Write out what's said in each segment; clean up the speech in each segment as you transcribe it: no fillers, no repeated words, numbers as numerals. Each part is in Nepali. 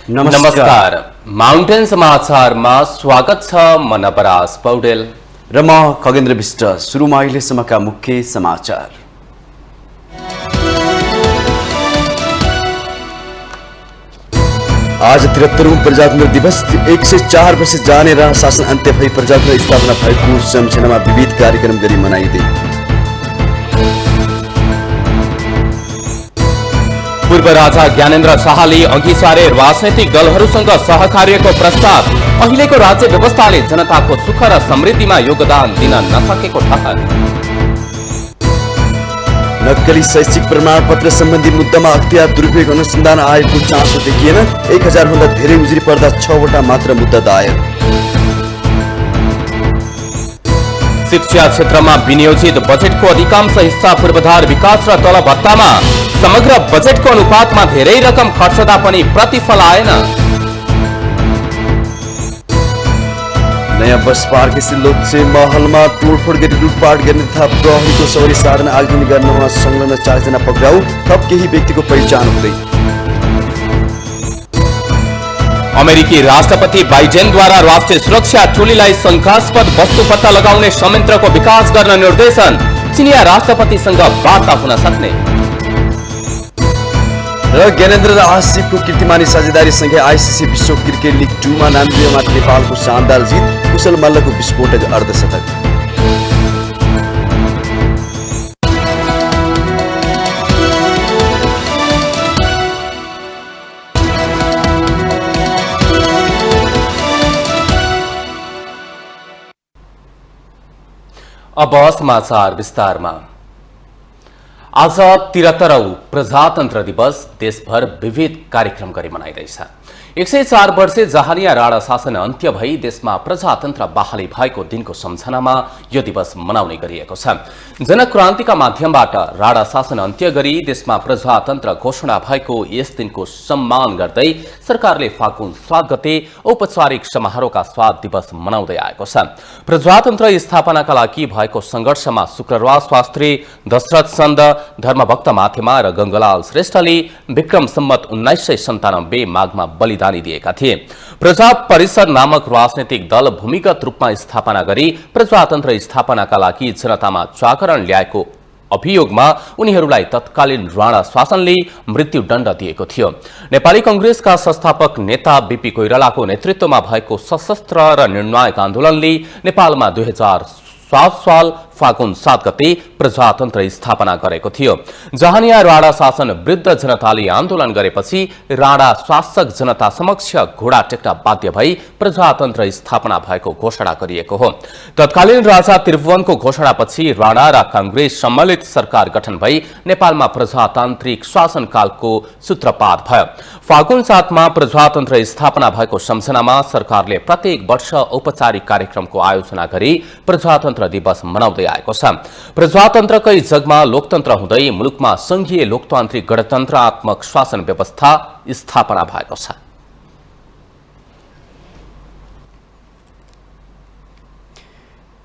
नमस्कार। माउन्टेन समाचारमा स्वागत छ। म नवराज पौडेल र म खगेन्द्र विष्ट। सुरुमा अहिलेसम्मका मुख्य समाचार। आज 73औं प्रजातन्त्र दिवस। 104 वर्ष जाने र शासन अन्त्य भई प्रजातन्त्र स्थापना भएको सम्झनामा विविध कार्यक्रम गरी मनाइँदै। पूर्व राजा ज्ञानेन्द्र शाहले अघि सारे राजनैतिक दलहरूसँग सहकार्यको प्रस्ताव। अहिलेको राज्य व्यवस्थाले जनताको सुख र समृद्धिमा योगदान दिन नसकेको ठहर। नक्कली शैक्षिक प्रमाणपत्र सम्बन्धी मुद्दामा अख्तियार दुरुपयोग अनुसन्धान आयोगको चासो देखिएन। 1000 भन्दा धेरै उजुरी पर्दा 6 वटा मात्र मुद्दा दायर। शिक्षा क्षेत्रमा विनियोजित बजेटको अधिकांश हिस्सा पूर्वाधार विकास र तलब भत्तामा। समग्र बजेटको अनुपातमा धेरै रकम खर्चदा पनि प्रतिफल आएन। नयाँ बस पार्क स्थित लोच्छे महलमा तोडफोड गरी लुटपाट गर्ने तथा प्रहरीको सवारी साधन आगजनी गर्नमा संलग्न 4 जना पक्राउ। थप केही व्यक्तिको पहिचान हुँदै। अमेरिकी राष्ट्रपति बाइडेनद्वारा राष्ट्रिय सुरक्षा टोलीलाई शंकास्पद वस्तु पत्ता लगाउने संयन्त्रको विकास गर्न निर्देशन। चिनिया राष्ट्रपतिसँग वार्ता हुन सक्ने। र ज्ञानेन्द्र र आसिफको कीर्तिमानी साझेदारी सँगै आइसिसी विश्व क्रिकेट लिग 2 मा नाम्चीमाथि नेपालको शानदार जित। कुशल मल्लको विस्फोटक अर्धशतक। अब समाचार विस्तारमा। आज 73औं प्रजातन्त्र दिवस देशभर विविध कार्यक्रम गरी मनाइँदैछ। 104 वर्षे जहानिया राणा शासन अन्त्य भई देशमा प्रजातन्त्र बहाली भएको दिनको सम्झनामा यो दिवस मनाउने गरिएको छ। जनक्रान्तिका माध्यमबाट राणा शासन अन्त्य गरी देशमा प्रजातन्त्र घोषणा भएको यस दिनको सम्मान गर्दै सरकारले फागुन 7 गते औपचारिक समारोहका साथ दिवस मनाउँदै आएको छ। प्रजातन्त्र स्थापनाका लागि भएको संघर्षमा शुक्रराज शास्त्री, दशरथ चन्द, धर्मभक्त माथेमा र गंगालाल श्रेष्ठले विक्रम सम्वत 1997 माघमा बलिदानी दिएका थिए। प्रजा परिषद नामक राजनैतिक दल भूमिगत रूपमा स्थापना गरी प्रजातन्त्र स्थापनाका लागि जनतामा जागरण ल्याएको अभियोगमा उनीहरूलाई तत्कालीन राणा शासनले मृत्युदण्ड दिएको थियो। नेपाली कांग्रेसका संस्थापक नेता बीपी कोइरालाको नेतृत्वमा भएको सशस्त्र र निर्णायक आन्दोलनले नेपालमा 2007 साल फागुन 7 गते प्रजातन्त्र स्थापना गरेको थियो। जहानिया राणा शासन विरुद्ध जनताले आन्दोलन गरेपछि राणा शासक जनता समक्ष घोडा टेक्न बाध्य भई प्रजातन्त्र स्थापना भएको घोषणा गरिएको हो। तत्कालीन राजा त्रिभुवनको घोषणापछि राणा र कांग्रेस सम्मिलित सरकार गठन भई नेपालमा प्रजातान्त्रिक शासनकालको सूत्रपात भयो। फागुन 7 मा प्रजातन्त्र स्थापना भएको सम्झनामा सरकारले प्रत्येक वर्ष औपचारिक कार्यक्रमको आयोजना गरी प्रजातन्त्र दिवस मनाउँदै आएको छ। प्रजातन्त्रकै जगमा लोकतन्त्र हुँदै मुलुकमा संघीय लोकतान्त्रिक गणतन्त्रात्मक शासन व्यवस्था स्थापना भएको छ।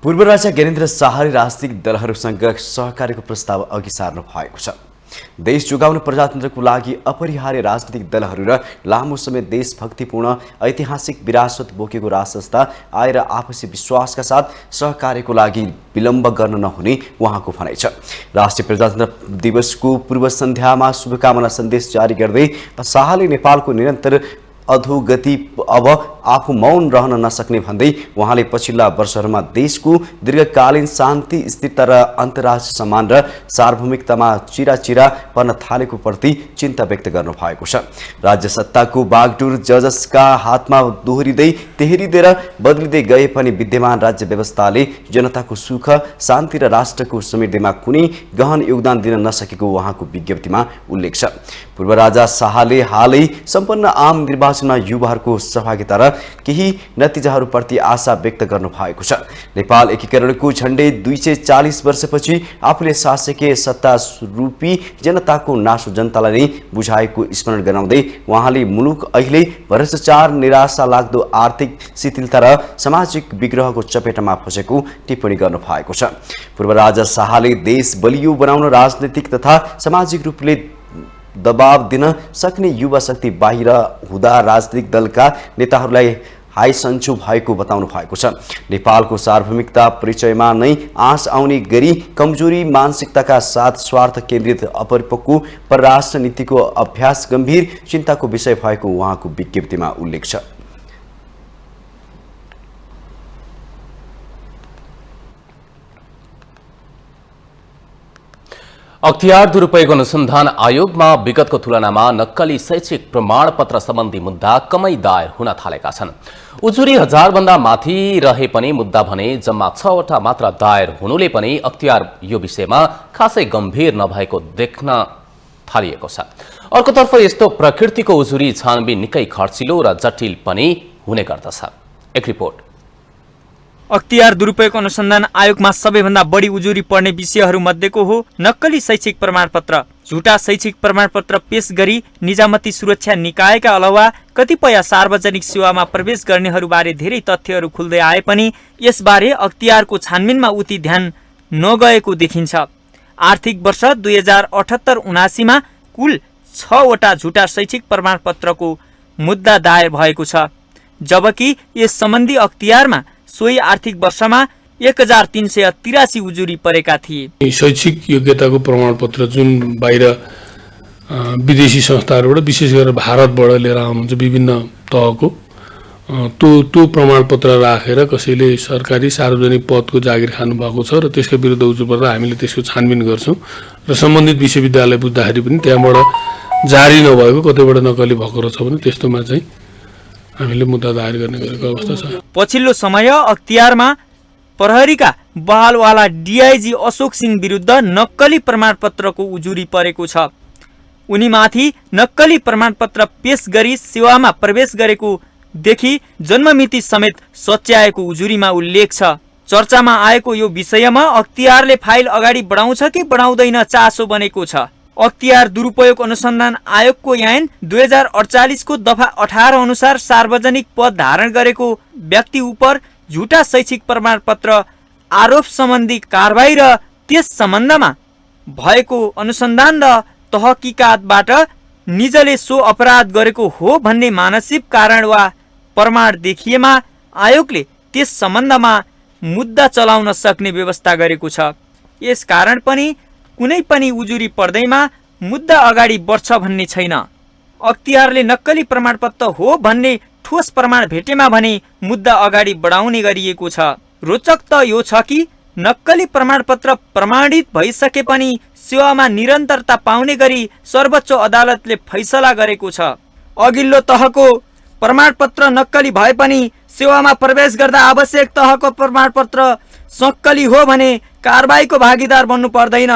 पूर्व राजा ज्ञानेन्द्र शाहले राजनीतिक दलहरूसँग सहकार्यको प्रस्ताव अघि सार्नु भएको छ। देश जोगाउन प्रजातन्त्रको लागि अपरिहार्य राजनीतिक दलहरू र लामो समय देशभक्तिपूर्ण ऐतिहासिक विरासत बोकेको राजसंस्था आएर आपसी विश्वासका साथ सहकार्यको लागि विलम्ब गर्न नहुने उहाँको भनाइ छ। राष्ट्रिय प्रजातन्त्र दिवसको पूर्व सन्ध्यामा शुभकामना सन्देश जारी गर्दै शाहले नेपालको निरन्तर अधोगति अब आफू मौन रहन नसक्ने भन्दै उहाँले पछिल्ला वर्षहरूमा देशको दीर्घकालीन शान्ति, स्थिरता र अन्तर्राष्ट्रिय सम्मान र सार्वभौमिकतामा चिराचिरा पर्न थालेको प्रति चिन्ता व्यक्त गर्नु भएको छ। राज्य सत्ताको बागडोर जजसका हातमा दोहोरिँदै तेहरिँदै र बदलिँदै गए पनि विद्यमान राज्य व्यवस्थाले जनताको सुख, शान्ति र राष्ट्रको समृद्धिमा कुनै गहन योगदान दिन नसकेको उहाँको विज्ञप्तिमा उल्लेख छ। पूर्व राजा शाहले हालै सम्पन्न आम निर्वाचनमा युवाहरूको सहभागिता र केही नतिजाहरूप्रति आशा व्यक्त गर्नु भएको छ। नेपाल एकीकरणको झण्डै 240 वर्षपछि आफूले शासकीय सत्ता रूपी जनताको नासो जनतालाई नै बुझाएको स्मरण गराउँदै उहाँले मुलुक अहिले भ्रष्टाचार, निराशा लाग्दो आर्थिक शिथिलता र सामाजिक विग्रहको चपेटामा फसेको टिप्पणी गर्नु भएको छ। पूर्व राजा शाहले देश बलियो बनाउन राजनीतिक तथा सामाजिक रूपले दबाव दिन सक्ने युवा शक्ति बाहिर हुँदा राजनीतिक दलका नेताहरूलाई हाई सन्चो भएको बताउनु भएको छ। नेपालको सार्वभौमिकता परिचयमा नै आँच आउने गरी कमजोरी मानसिकताका साथ स्वार्थ केन्द्रित अपरिपक्व परराष्ट्र नीतिको अभ्यास गम्भीर चिन्ताको विषय भएको उहाँको विज्ञप्तिमा उल्लेख छ। अख्तियार दुरुपयोग अनुसन्धान आयोगमा विगतको तुलनामा नक्कली शैक्षिक प्रमाणपत्र सम्बन्धी मुद्दा कमै दायर हुन थालेका छन्। उजुरी 1000 भन्दा माथि रहे पनि मुद्दा भने जम्मा 6 वटा मात्र दायर हुनुले पनि अख्तियार यो विषयमा खासै गम्भीर नभएको देख्न थालिएको छ। अर्कोतर्फ यस्तो प्रकृतिको उजुरी छानबिन निकै खर्चिलो र जटिल पनि हुने गर्दछ। एक रिपोर्ट। अख्तियार दुरुपयोग अनुसन्धान आयोगमा सबैभन्दा बढी उजुरी पर्ने विषयहरू मध्येको हो नक्कली शैक्षिक प्रमाणपत्र। झुटा शैक्षिक प्रमाणपत्र पेश गरी निजामती सुरक्षा निकायका अलावा कतिपय सार्वजनिक सेवामा प्रवेश गर्नेहरूबारे धेरै तथ्यहरू खुल्दै आए पनि यसबारे अख्तियारको छानबिनमा उति ध्यान नगएको देखिन्छ। आर्थिक वर्ष 2078-79 मा कुल 6 वटा झुटा शैक्षिक प्रमाणपत्रको मुद्दा दायर भएको छ, जबकि यस सम्बन्धी अख्तियारमा सोही आर्थिक वर्षमा 1383 उजुरी परेका थिए। शैक्षिक योग्यताको प्रमाणपत्र जुन बाहिर विदेशी संस्थाहरूबाट विशेष गरेर भारतबाट लिएर आउनुहुन्छ विभिन्न तहको त्यो प्रमाणपत्र राखेर कसैले सरकारी सार्वजनिक पदको जागिर खानु भएको छ र त्यसका विरुद्ध उजुरी पर्दा हामीले त्यसको छानबिन गर्छौँ र सम्बन्धित विश्वविद्यालय बुझ्दाखेरि पनि त्यहाँबाट जारी नभएको कतैबाट नक्कली भएको रहेछ भने त्यस्तोमा चाहिँ हामीले मुद्दा दायर गर्ने गरेको अवस्था छ। पछिल्लो समय अख्तियारमा प्रहरीका बहालवाला डीआईजी अशोक सिंह विरुद्ध नक्कली प्रमाणपत्रको उजुरी परेको छ। उनीमाथि नक्कली प्रमाणपत्र पेश गरी सेवामा प्रवेश गरेको देखि जन्ममिति समेत सच्याएको उजुरीमा उल्लेख छ। चर्चामा आएको यो विषयमा अख्तियारले फाइल अगाडि बढाउँछ कि बढाउँदैन चासो बनेको छ। अख्तियार दुरुपयोग अनुसन्धान आयोगको ऐन 2048 को दफा 18 अनुसार सार्वजनिक पद धारण गरेको व्यक्ति उपर झुटा शैक्षिक प्रमाणपत्र आरोप सम्बन्धी कारबाही र त्यस सम्बन्धमा भएको अनुसन्धान र तहकीकातबाट निजले सो अपराध गरेको हो भन्ने मानसिक कारण वा प्रमाण देखिएमा आयोगले त्यस सम्बन्धमा मुद्दा चलाउन सक्ने व्यवस्था गरेको छ। यस कारण पनि कुनै पनि उजुरी पर्दैमा मुद्दा अगाडि बढ्छ भन्ने छैन। अख्तियारले नक्कली प्रमाणपत्र हो भन्ने ठोस प्रमाण भेटेमा भने मुद्दा अगाडि बढाउने गरिएको छ। रोचक त यो छ कि नक्कली प्रमाणपत्र प्रमाणित भइसके पनि सेवामा निरन्तरता पाउने गरी सर्वोच्च अदालतले फैसला गरेको छ। अघिल्लो तहको प्रमाणपत्र नक्कली भए पनि सेवामा प्रवेश गर्दा आवश्यक तहको प्रमाणपत्र सक्कली हो भने कारबाहीको भागीदार बन्नु पर्दैन।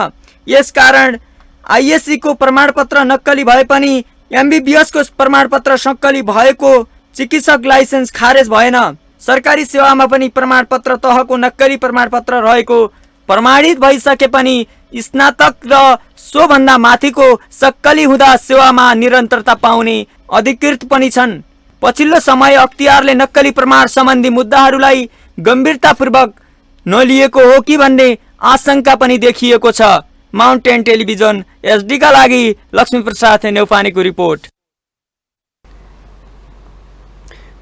यसकारण आईएससी को प्रमाणपत्र नक्कली भए पनि एमबीबीएस को प्रमाणपत्र सक्कली भएको चिकित्सक लाइसेन्स खारेज भएन। सरकारी सेवामा पनि प्रमाणपत्र तहको नक्कली प्रमाणपत्र रहेको प्रमाणित भइसके पनि स्नातक र सोभन्दा माथिको सक्कली हुँदा सेवामा निरन्तरता पाउने अधिकृत पनि छन्। पछिल्लो समय अख्तियारले नक्कली प्रमाण सम्बन्धी मुद्दाहरूलाई गम्भीरतापूर्वक नलिएको हो कि भन्ने आशंका पनि देखिएको छ। माउन्टेन टेलिभिजन एसडी का लागि लक्ष्मी प्रसाद नेउपानेको रिपोर्ट।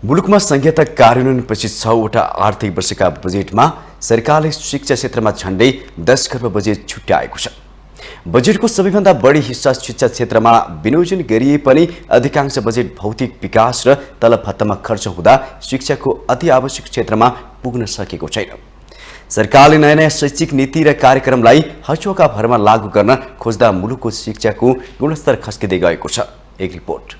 मुलुकमा संहिता कार्यान्वयनपछि 6 वटा आर्थिक वर्षका बजेटमा सरकारले शिक्षा क्षेत्रमा झण्डै 10 खर्ब बजेट छुट्याएको छ। बजेटको सबैभन्दा बढी हिस्सा शिक्षा क्षेत्रमा विनियोजन गरिए पनि अधिकांश बजेट भौतिक विकास र तलब भत्तामा खर्च हुँदा शिक्षाको अति आवश्यक क्षेत्रमा पुग्न सकेको छैन। सरकारले नयाँ नयाँ शैक्षिक नीति र कार्यक्रमलाई हचोका भरमा लागू गर्न खोज्दा मुलुकको शिक्षाको गुणस्तर खस्किँदै गएको छ। एक रिपोर्ट।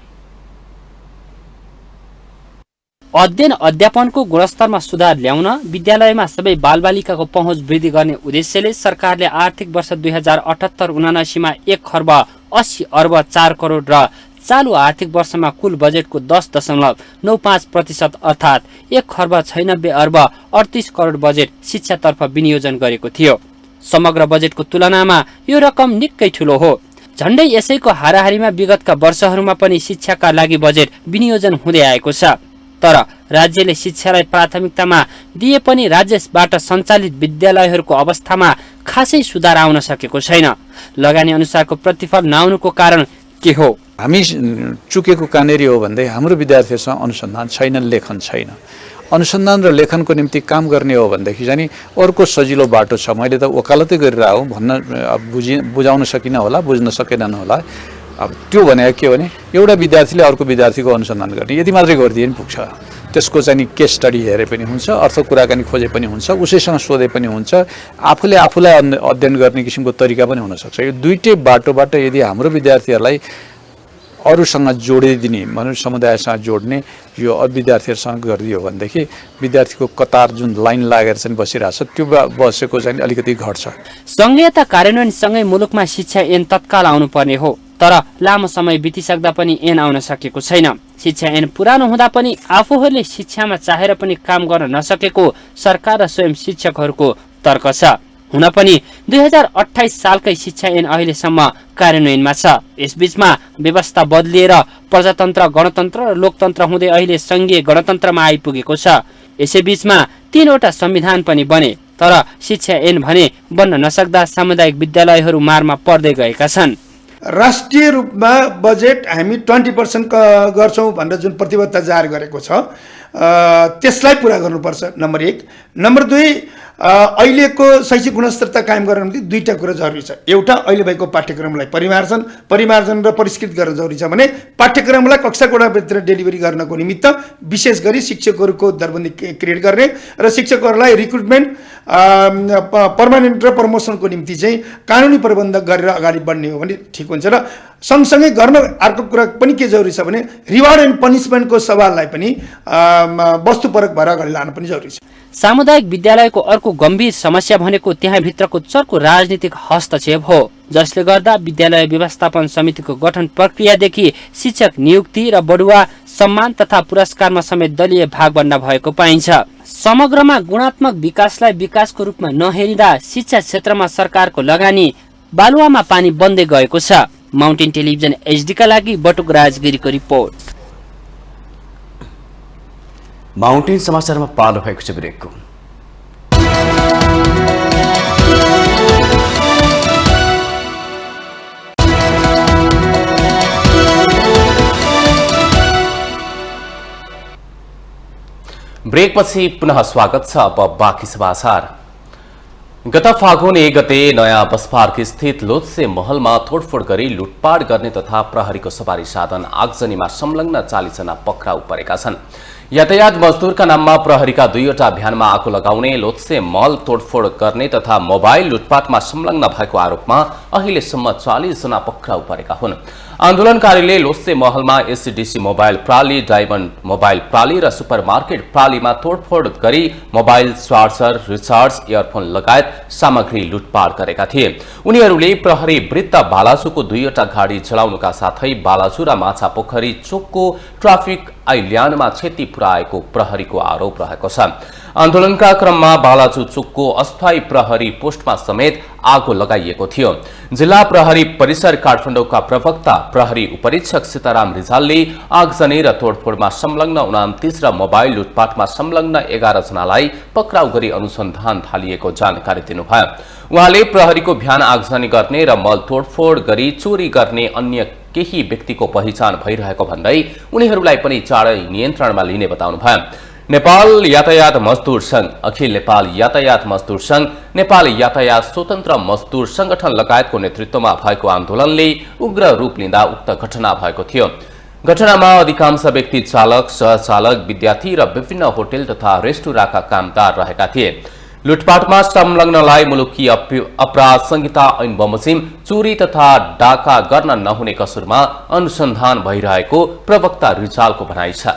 अध्ययन अध्यापनको गुणस्तरमा सुधार ल्याउन विद्यालयमा सबै बालबालिकाको पहुँच वृद्धि गर्ने उद्देश्यले सरकारले आर्थिक वर्ष 2078-79 मा 1 खर्ब 80 अर्ब 4 करोड र चालू आर्थिक वर्षमा कुल बजेटको 10.95% अर्थात् 1 खर्ब 96 अर्ब 38 करोड बजेट शिक्षातर्फ विनियोजन गरेको थियो। समग्र बजेटको तुलनामा यो रकम निकै ठूलो हो। झण्डै यसैको हाराहारीमा विगतका वर्षहरूमा पनि शिक्षाका लागि बजेट विनियोजन हुँदै आएको छ। तर राज्यले शिक्षालाई प्राथमिकतामा दिए पनि राज्यबाट सञ्चालित विद्यालयहरूको अवस्थामा खासै सुधार आउन सकेको छैन। लगानी अनुसारको प्रतिफल नआउनुको कारण के हो? हामी चुकेको कहाँनेरि हो भन्दै हाम्रो विद्यार्थीहरूसँग अनुसन्धान छैन, लेखन छैन। अनुसन्धान र लेखनको निम्ति काम गर्ने हो भनेदेखि चाहिँ नि अर्को सजिलो बाटो छ। मैले त वकालतै गरिरहेको हो भन्न बुझाउन सकिनँ होला, बुझ्न सकेनन् होला। अब त्यो भनेको के हो भने एउटा विद्यार्थीले अर्को विद्यार्थीको अनुसन्धान गर्ने, यति मात्रै गरिदिए पनि पुग्छ। त्यसको चाहिँ नि केस स्टडी हेरे पनि हुन्छ, अर्थ कुराकानी खोजे पनि हुन्छ, उसैसँग सोधे पनि हुन्छ, आफूले आफूलाई अध्ययन गर्ने किसिमको तरिका पनि हुनसक्छ। यो दुईटै बाटोबाट यदि हाम्रो विद्यार्थीहरूलाई अरूसँग जोडिदिने, मनुष्य समुदायसँग जोड्ने यो विद्यार्थीहरूसँग गरिदियो भनेदेखि विद्यार्थीको कतार जुन लाइन लागेर चाहिँ बसिरहेछ त्यो बसेको चाहिँ अलिकति घट्छ। सङ्घीयता कार्यान्वयनसँगै मुलुकमा शिक्षा ऐन तत्काल आउनुपर्ने हो, तर लामो समय बितिसक्दा पनि ऐन आउन सकेको छैन। शिक्षा ऐन पुरानो हुँदा पनि आफूहरूले शिक्षामा चाहेर पनि काम गर्न नसकेको सरकार र स्वयं शिक्षकहरूको तर्क छ। हुन पनि 2028 सालकै शिक्षा ऐन अहिलेसम्म कार्यान्वयनमा छ। यसबीचमा व्यवस्था बदलिएर प्रजातन्त्र, गणतन्त्र र लोकतन्त्र हुँदै अहिले सङ्घीय गणतन्त्रमा आइपुगेको छ। यसैबीचमा 3वटा संविधान पनि बने, तर शिक्षा ऐन भने बन्न नसक्दा सामुदायिक विद्यालयहरू मारमा पर्दै गएका छन्। राष्ट्रिय रूपमा बजेट हामी 20% गर्छौँ भनेर जुन प्रतिबद्धता जाहेर गरेको छ त्यसलाई पुरा गर्नुपर्छ, नम्बर 1। नम्बर 2, अहिलेको शैक्षिक गुणस्तरता कायम गर्न निम्ति दुईटा कुरा जरुरी छ। एउटा, अहिले भएको पाठ्यक्रमलाई परिमार्जन र परिष्कृत गर्न जरुरी छ भने पाठ्यक्रमलाई कक्षा कोठाभित्र डेलिभरी गर्नको निमित्त विशेष गरी शिक्षकहरूको दरबन्दी क्रिएट गर्ने र शिक्षकहरूलाई रिक्रुटमेन्ट, पर्मानेन्ट र प्रमोसनको निम्ति चाहिँ कानुनी प्रबन्ध गरेर अगाडि बढ्ने हो भने ठिक हुन्छ। र सँगसँगै गर्न अर्को कुरा पनि के जरुरी छ भने रिवार्ड एन्ड पनिसमेन्टको सवाललाई पनि वस्तुपरक भएर अगाडि लानु पनि जरुरी छ। सामुदायिक विद्यालयको अर्को गम्भीर समस्या भनेको त्यहाँभित्रको चर्को राजनीतिक हस्तक्षेप हो, जसले गर्दा विद्यालय व्यवस्थापन समितिको गठन प्रक्रियादेखि शिक्षक नियुक्ति र बढुवा सम्मान तथा पुरस्कारमा समेत दलीय भागभण्डा भएको पाइन्छ। समग्रमा गुणात्मक विकासलाई विकासको रूपमा नहेरिँदा शिक्षा क्षेत्रमा सरकारको लगानी बालुवामा पानी बन्दै गएको छ। माउन्टेन टेलिभिजन HD का लागि बटुक राजगिरीको रिपोर्ट। माउन्टेन समाचारमा पालो भएको छ ब्रेकको। ब्रेकपछि पुनः स्वागत छ। अब बाँकी समाचार। गत फागुन 1 गते नयाँ बस पार्क स्थित लोत्से महलमा तोडफोड गरी लुटपाट गर्ने तथा प्रहरीको सवारी साधन आगजनीमा संलग्न 40 जना पक्राउ परेका छन्। यातायात मजदुरका नाममा प्रहरीका 2वटा अभियानमा आगो लगाउने, लोत्से महल तोडफोड गर्ने तथा मोबाइल लुटपाटमा संलग्न भएको आरोपमा अहिलेसम्म 40 जना पक्राउ परेका हुन्। आन्दोलनकारीले लोत्से महलमा एसडीसी मोबाइल प्राली, डायमण्ड मोबाइल प्राली र सुपरमार्केट प्रालीमा तोडफोड गरी मोबाइल चार्जर, रिचार्ज, इयरफोन लगायत सामग्री लुटपाट गरेका थिए। उनीहरूले प्रहरी वृत्त बालाजुको 2वटा गाडी चलाउनुका साथै बालाजु र माछा पोखरी चोकको ट्राफिक आइल्यान्डमा क्षति पुर्याएको प्रहरीको आरोप रहेको छ। आन्दोलनका क्रममा बालाजु चोकको अस्थायी प्रहरी पोस्टमा समेत आगो लगाइएको थियो। जिल्ला प्रहरी परिसर काठमाडौँका प्रवक्ता प्रहरी उपरीक्षक सीताराम रिजालले आगजनी र तोडफोडमा संलग्न 29 र मोबाइल लुटपाटमा संलग्न 11 जनालाई पक्राउ गरी अनुसन्धान थालिएको जानकारी दिनुभयो। उहाँले प्रहरीको बिहान आगजनी गर्ने र मल तोडफोड गरी चोरी गर्ने अन्य केही व्यक्तिको पहिचान भइरहेको भन्दै उनीहरूलाई पनि चाँडै नियन्त्रणमा लिने बताउनुभयो। नेपाल यातायात मजदुर संघ, अखिल नेपाल यातायात मजदुर संघ, नेपाल यातायात स्वतन्त्र मजदुर संगठन लगायतको नेतृत्वमा भएको आन्दोलनले उग्र रूप लिँदा उक्त घटना भएको थियो। घटनामा अधिकांश व्यक्ति चालक, सहचालक, विद्यार्थी र विभिन्न होटल तथा रेस्टुराँका कामदार रहेका थिए। लुटपाटमा संलग्नलाई मुलुकी अपराध संहिता ऐन बमोजिम चोरी तथा डाका गर्न नहुने कसुरमा अनुसन्धान भइरहेको प्रवक्ता रिजालको भनाइ छ।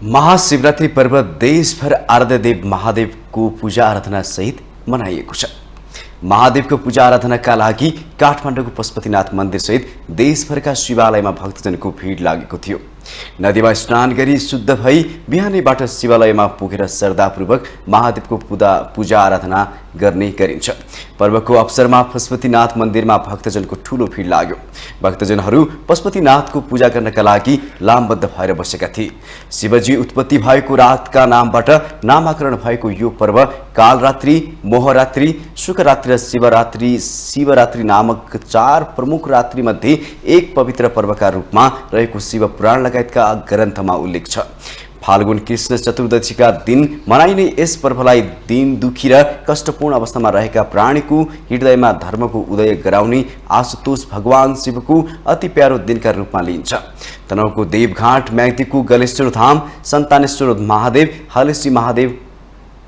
महाशिवरात्रि पर्व देशभर आराध्यदेव महादेवको पूजा आराधना सहित मनाइएको छ। महादेवको पूजा आराधनाका लागि काठमाडौँको पशुपतिनाथ मन्दिर सहित देशभरका शिवालयमा भक्तजनको भिड लागेको थियो। नदीमा स्नान गरी शुद्ध भई बिहानैबाट शिवालयमा पुगेर श्रद्धापूर्वक महादेवको पूजा आराधना गर्ने गरिन्छ। पर्वको अवसरमा पशुपतिनाथ मन्दिरमा भक्तजनको ठूलो भिड लाग्यो। भक्तजनहरू पशुपतिनाथको पूजा गर्नका लागि लामबद्ध भएर बसेका थिए। शिवजी उत्पत्ति भएको रातका नामबाट नामाकरण भएको यो पर्व कालरात्रि, मोहरात्रि, शुक्ररात्रि र शिवरात्रि नामक 4 प्रमुख रात्रि मध्ये एक पवित्र पर्वका रूपमा रहेको शिव पुराण लगायतका ग्रन्थमा उल्लेख छ। फाल्गुन कृष्ण चतुर्दशीका दिन मनाइने यस पर्वलाई दिन दुखी र कष्टपूर्ण अवस्थामा रहेका प्राणीको हृदयमा धर्मको उदय गराउने आशुतोष भगवान शिवको अति प्यारो दिनका रूपमा लिइन्छ। तनहुँको देवघाट, म्याग्दीको गलेश्वर धाम, सन्तानेश्वर महादेव, हलेश्री महादेव,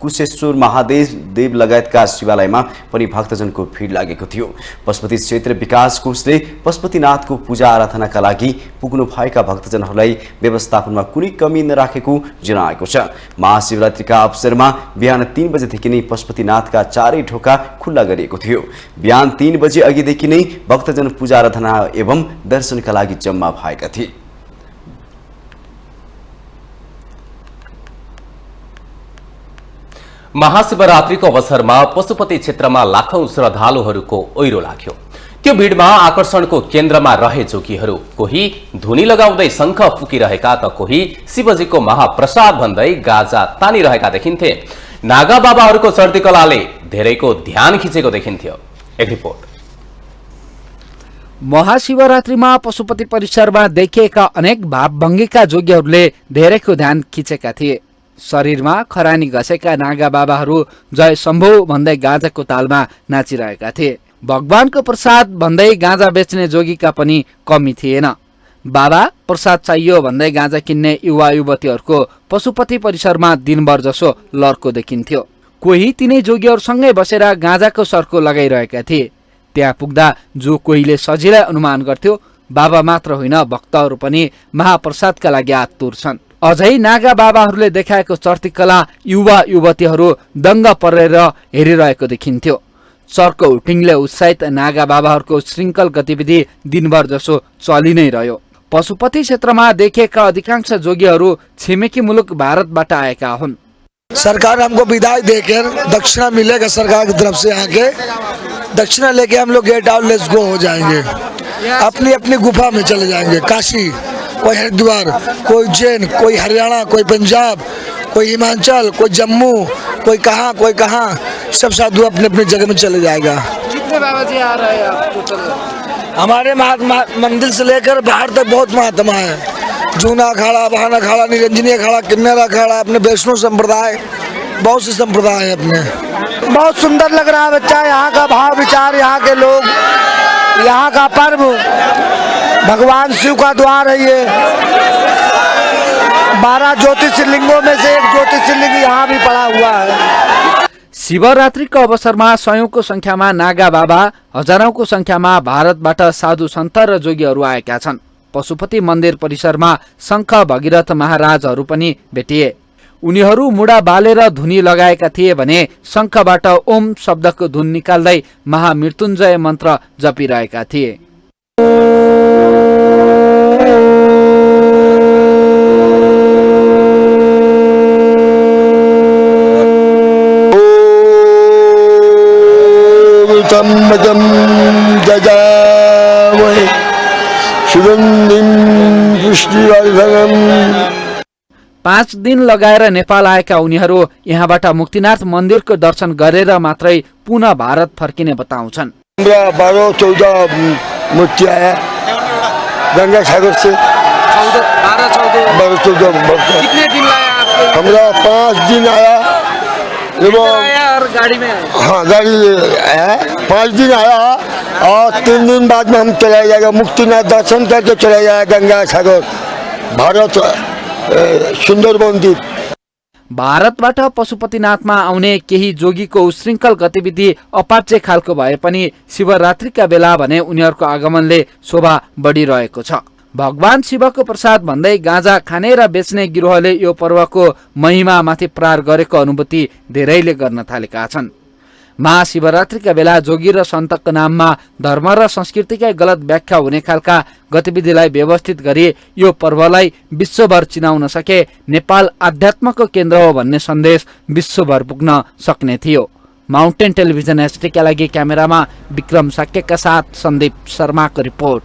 कुशेश्वर महादेव लगायतका शिवालयमा पनि भक्तजनको भिड लागेको थियो। पशुपति क्षेत्र विकास कोषले पशुपतिनाथको पूजा आराधनाका लागि पुग्नुभएका भक्तजनहरूलाई व्यवस्थापनमा कुनै कमी नराखेको जनाएको छ। महाशिवरात्रिका अवसरमा बिहान 3 बजेदेखि नै पशुपतिनाथका 4 ढोका खुल्ला गरिएको थियो। बिहान 3 बजे अघिदेखि नै भक्तजन पूजा आराधना एवं दर्शनका लागि जम्मा भएका थिए। महाशिवरात्रिको अवसरमा पशुपति क्षेत्रमा लाखौं श्रद्धालुहरूको ओइरो लाग्यो। त्यो भिडमा आकर्षणको केन्द्रमा रहे जोगीहरू कोही धुनी लगाउँदै शंख फुकिरहेका त कोही शिवजीको महाप्रसाद भन्दै गाजा तानिरहेका देखिन्थे। नागा बाबाहरूको चढ्ती कलाले धेरैको ध्यान खिचेको देखिन्थ्यो। एक रिपोर्ट। महाशिवरात्रिमा पशुपति परिसरमा देखिएका अनेक भावभङ्गीका जोगीहरूले धेरैको ध्यान खिचेका थिए। शरीरमा खरानी घसेका नागा बाबाहरू जय शम्भु भन्दै गाँजाको तालमा नाचिरहेका थिए। भगवानको प्रसाद भन्दै गाँजा बेच्ने जोगीका पनि कमी थिएन। बाबा प्रसाद चाहियो भन्दै गाँजा किन्ने युवा युवतीहरूको पशुपति परिसरमा दिनभर जसो लर्को देखिन्थ्यो। कोही तिनै जोगीहरूसँगै बसेर गाँजाको सर्को लगाइरहेका थिए। त्यहाँ पुग्दा जो कोहीले सजिलै अनुमान गर्थ्यो बाबा मात्र होइन भक्तहरू पनि महाप्रसादका लागि आतुर छन्। अझै नागा बाबाहरूले देखाएको चर्ती कला युवा युवतीहरू दङ्ग परेर हेरिरहेको देखिन्थ्यो। चर्को हुटिङले उत्साहित नागा बाबाहरूको श्रृङ्खल गतिविधि दिनभर जसो चलि नै रह्यो। पशुपति क्षेत्रमा देखिएका अधिकांश जोगीहरू छिमेकी मुलुक भारतबाट आएका हुन्। सरकार हमको विदाई देकर दक्षिणा मिलेगा सरकार की तरफ से, आके दक्षिणा लेके हम लोग गेट आउट लेट्स गो हो जाएंगे, अपनी अपनी गुफा में चले जाएंगे। काशी, कोई हरिद्वार, कोई उज्जैन, कोई हरियाणा, कोई पंजाब, कोई हिमाचल, कोई जम्मू, कोई कहाँ, सब साधु अपने अपने जगह में चले जाएगा। कितने बाबा जी आ रहे हैं आप? हमारे मंदिर से लेकर बाहर तक बहुत महात्मा है। जूना अखाड़ा, बहाना अखाड़ा, निरंजनी अखाड़ा, किन्नर अखाड़ा, अपने वैष्णव संप्रदाय, बहुत से संप्रदाय है अपने। बहुत सुंदर लग रहा है बच्चा, यहाँ का भाव विचार, यहाँ के लोग, यहाँ का पर्व, भगवान शिव का द्वार है ये। 12 ज्योतिर्लिंगों में से एक ज्योतिर्लिंग यहाँ भी पड़ा हुआ है। शिवरात्रिको अवसरमा सयौंको संख्यामा नागा बाबा, हजारौंको संख्यामा भारतबाट साधु सन्त र जोगीहरू आएका छन्। पशुपति मन्दिर परिसरमा शङ्ख भगीरथ महाराजहरू पनि भेटिए। उनीहरू मुडा बालेर धुनी लगाएका थिए भने शङ्खबाट ओम शब्दको धुन निकाल्दै महामृत्युञ्जय मन्त्र जपिरहेका थिए। त्र्यम्बकं यजामहे सुगन्धिं पुष्टिवर्धनम्। 5 दिन लगाएर नेपाल आएका उनीहरू यहाँबाट मुक्तिनाथ मन्दिरको दर्शन गरेर मात्रै पुनः भारत फर्किने बताउँछन्। 12-14 मूर्ति आया गंगा सागर से। 12-14 कितने दिन लाया आपको? हमारा 5 दिन आया और गाड़ी में आए? हाँ, गाड़ी आया, 5 दिन आया और 3 दिन बाद में हम चला जाएगा मुक्तिनाथ दर्शन करके चला जाएगा गंगा सागर भारत सुन्दर मन्दिर। भारतबाट पशुपतिनाथमा आउने केही जोगीको उशृङ्खल गतिविधि अपाच्य खालको भए पनि शिवरात्रिका बेला भने उनीहरूको आगमनले शोभा बढिरहेको छ। भगवान शिवको प्रसाद भन्दै गाँजा खाने र बेच्ने गिरोहले यो पर्वको महिमामाथि प्रहार गरेको अनुभूति धेरैले गर्न थालेका छन्। महाशिवरात्रिका बेला जोगी र सन्तको नाममा धर्म र संस्कृतिकै गलत व्याख्या हुने खालका गतिविधिलाई व्यवस्थित गरी यो पर्वलाई विश्वभर चिनाउन सके नेपाल आध्यात्मको केन्द्र हो भन्ने सन्देश विश्वभर पुग्न सक्ने थियो। माउन्टेन टेलिभिजन एसटीका लागि क्यामेरामा विक्रम साक्यका साथ सन्दीप शर्माको रिपोर्ट।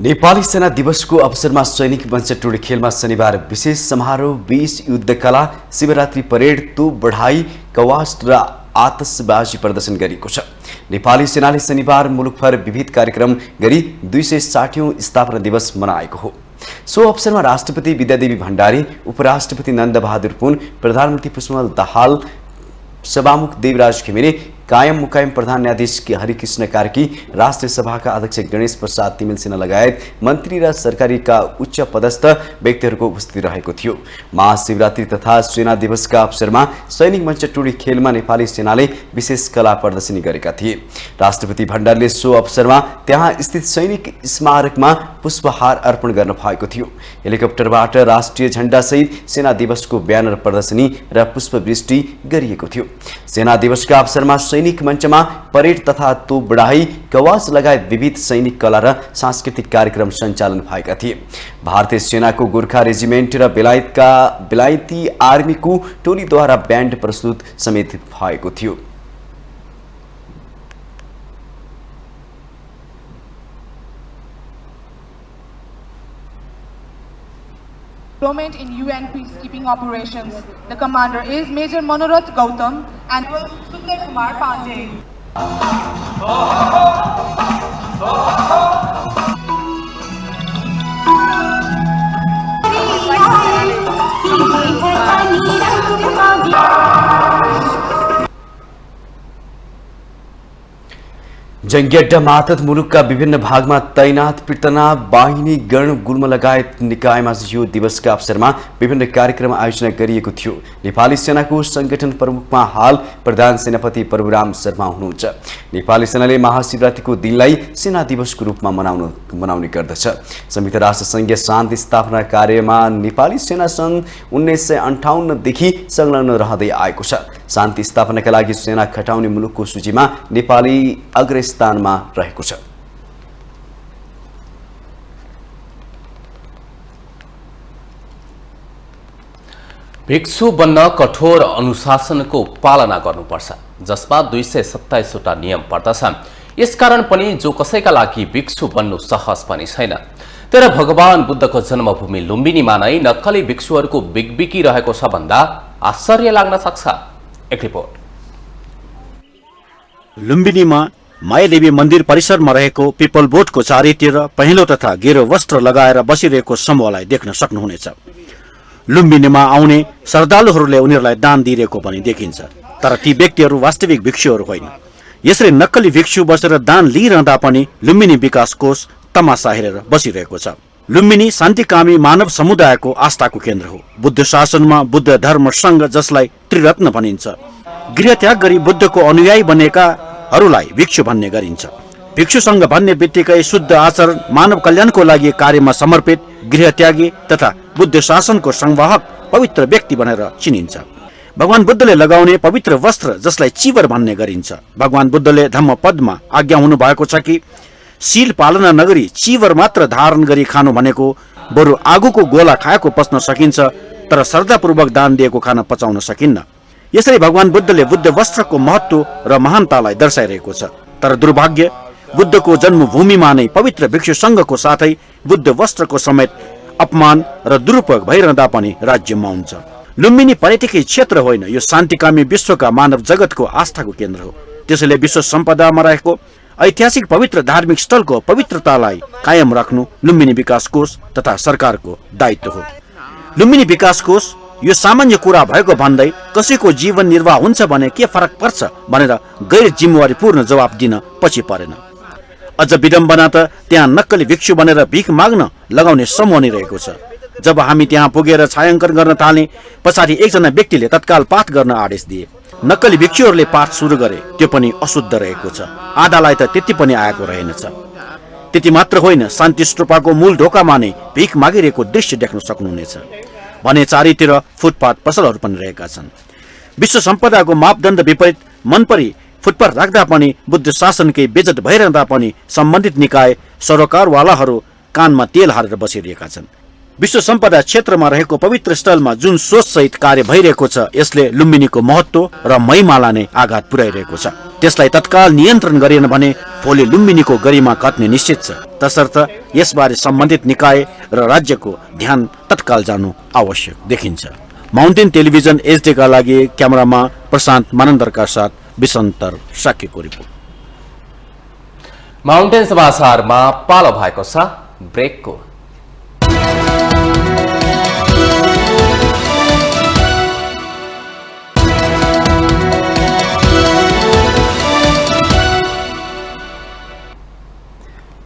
नेपाली सेना दिवसको अवसरमा सैनिक मञ्च टोली खेलमा शनिबार विशेष समारोह 20 युद्धकला शिवरात्रि परेड तोप बढाई कवास र आतशबाजी प्रदर्शन गरिएको छ। नेपाली सेनाले शनिबार मुलुकभर विविध कार्यक्रम गरी 260औं स्थापना दिवस मनाएको हो। सो अवसरमा राष्ट्रपति विद्यादेवी भण्डारी, उपराष्ट्रपति नन्दबहादुर पुन, प्रधानमन्त्री पुष्पकमल दाहाल, सभामुख देवराज घिमिरे, कायम मुकायम प्रधान न्यायाधीश हरिकृष्ण कार्की, राष्ट्रिय सभाका अध्यक्ष गणेश प्रसाद तिमिल सिन्हा लगायत मन्त्री र सरकारीका उच्च पदस्थ व्यक्तिहरूको उपस्थिति रहेको थियो। महाशिवरात्रि तथा सेना दिवसका अवसरमा सैनिक मञ्च टोली खेलमा नेपाली सेनाले विशेष कला प्रदर्शनी गरेका थिए। राष्ट्रपति भण्डारीले सो अवसरमा त्यहाँ स्थित सैनिक स्मारकमा पुष्पहार अर्पण गर्न भएको थियो। हेलिकप्टरबाट राष्ट्रिय झण्डासहित सेना दिवसको ब्यानर प्रदर्शनी र पुष्पवृष्टि गरिएको थियो। सेना दिवसका अवसरमा सैनिक मञ्चमा परेड तथा तोप बढाई कवास लगायत विविध सैनिक कला र सांस्कृतिक कार्यक्रम सञ्चालन भएका थिए। भारतीय सेनाको गोर्खा रेजिमेन्ट र बेलायती आर्मीको टोलीद्वारा ब्यान्ड प्रस्तुत समेत भएको थियो। Deployment in UN peacekeeping operations. The commander is Major Manorath Gautam and Sundar Kumar Pandey. जंगियड्डा मातहत मुलुकका विभिन्न भागमा तैनात पीर्तना बाहिनी गण गुल्म लगायत निकायमा यो दिवसका अवसरमा विभिन्न कार्यक्रम आयोजना गरिएको थियो। नेपाली सेनाको संगठन प्रमुखमा हाल प्रधान सेनापति प्रभुराम शर्मा हुनुहुन्छ। नेपाली सेनाले महाशिवरात्रिको दिनलाई सेना दिवसको रूपमा मनाउने गर्दछ। संयुक्त राष्ट्र संघीय शान्ति स्थापना कार्यमा नेपाली सेना सन् 1958 देखि संलग्न रहँदै आएको छ। शान्ति स्थापनाका लागि सेना खटाउने मुलुकको सूचीमा नेपाली अग्रस्थानमा रहेको छ। भिक्षु बन्न कठोर अनुशासनको पालना गर्नुपर्छ, जसमा 227 वटा नियम पर्दछन्। यसकारण पनि जो कसैका लागि भिक्षु बन्नु सहज पनि छैन। तर भगवान बुद्धको जन्मभूमि लुम्बिनीमा नै नक्कली भिक्षुहरूको बिगबिकी रहेको छ भन्दा आश्चर्य लाग्न सक्छ। एक रिपोर्ट। लुम्बिनीमा मायादेवी मन्दिर परिसरमा रहेको पिपल बोटको चारैतिर पहेँलो तथा गेरो वस्त्र लगाएर बसिरहेको समूहलाई देख्न सक्नुहुनेछ। लुम्बिनीमा आउने श्रद्धालुहरूले उनीहरूलाई दान दिइरहेको पनि देखिन्छ। तर ती व्यक्तिहरू वास्तविक भिक्षुहरू होइन। यसरी नक्कली भिक्षु बसेर दान लिइरहँदा पनि लुम्बिनी विकास कोष तमासा हेरेर बसिरहेको छ। लुम्बिनी शान्तिकामी मानव समुदायको आस्थाको केन्द्र हो। बुद्ध शासनमा बुद्ध धर्म संघ, जसलाई त्रिरत्न भनिन्छ, गृहत्याग गरी बुद्धको अनुयायी बनेकाहरूलाई भिक्षु भन्ने गरिन्छ। भिक्षु संघ भन्ने बित्तिकै शुद्ध आचरण, मानव कल्याणको लागि कार्यमा समर्पित, गृहत्यागी तथा बुद्ध शासनको संवाहक पवित्र व्यक्ति भनेर चिनिन्छ। भगवान बुद्धले लगाउने पवित्र वस्त्र, जसलाई चिवर भन्ने गरिन्छ। भगवान बुद्धले धम्मपदमा आज्ञा हुनु भएको छ कि शील पालना नगरी चिवर मात्र धारण गरी खानु भनेको बरु आगोको गोला खाएको पच्न सकिन्छ, तर श्रद्धापूर्वक दान दिएको खाना पचाउन सकिन्न। यसरी भगवान बुद्धले बुद्ध वस्त्रको महत्व र महानतालाई दर्शाइरहेको छ। तर दुर्भाग्य, बुद्धको जन्मभूमिमा नै पवित्र भिक्षु संघको साथै बुद्ध वस्त्रको समेत अपमान र दुरुपयोग भइरहँदा पनि राज्यमा हुन्छ। लुम्बिनी पर्यटकीय क्षेत्र होइन, यो शान्तिकामी विश्वका मानव जगतको आस्थाको केन्द्र हो। त्यसैले विश्व सम्पदामा रहेको ऐतिहासिक पवित्र धार्मिक स्थलको पवित्रतालाई कायम राख्नु लुम्बिनी विकास कोष तथा सरकारको दायित्व हो। लुम्बिनी विकास कोष यो सामान्य कुरा भएको भन्दै कसैको जीवन निर्वाह हुन्छ भने के फरक पर्छ भनेर गैर जिम्मेवारीपूर्ण जवाब दिन पछि परेन। अझ विडम्बना त त्यहाँ नक्कली भिक्षु बनेर भिख माग्न लगाउने समूह नै रहेको छ। जब हामी त्यहाँ पुगेर छायाङ्कन गर्न थाले, पछाडि एकजना व्यक्तिले तत्काल पाठ गर्न आदेश दिए। नक्कली भिक्षुहरूले पाठ सुरु गरे, त्यो पनि अशुद्ध रहेको छ। आधालाई त त्यति पनि आएको रहेनछ। त्यति मात्र होइन, शान्ति स्तूपको मूल ढोकामा नै भिख मागिरहेको दृश्य देख्न सक्नुहुनेछ भने चारैतिर फुटपाथ पसलहरू पनि रहेका छन्। विश्व सम्पदाको मापदण्ड विपरीत मनपरी फुटपर राख्दा पनि बुद्ध शासनकै बेजट भइरहँदा पनि सम्बन्धित निकाय सरोकारवालाहरू कानमा तेल हालेर बसिरहेका छन्। विश्व सम्पदा क्षेत्रमा रहेको पवित्र स्थलमा जुन सोचसहित कार्य भइरहेको छ यसले लुम्बिनीको महत्त्व र महिमालाई नै आघात पुर्याइरहेको छ। त्यसलाई तत्काल नियन्त्रण गरिएन भने भोलि लुम्बिनीको गरिमा घट्ने निश्चित छ। तसर्थ यसबारे सम्बन्धित निकाय र राज्यको ध्यान तत्काल जानु आवश्यक देखिन्छ। माउन्टेन टेलिभिजन एचडीका लागि क्यामेरामा प्रशान्त मानन्दरका साथ विसन्तर साक्यको रिपोर्ट। माउन्टेन समाचारमा पालो भएको छ ब्रेकको।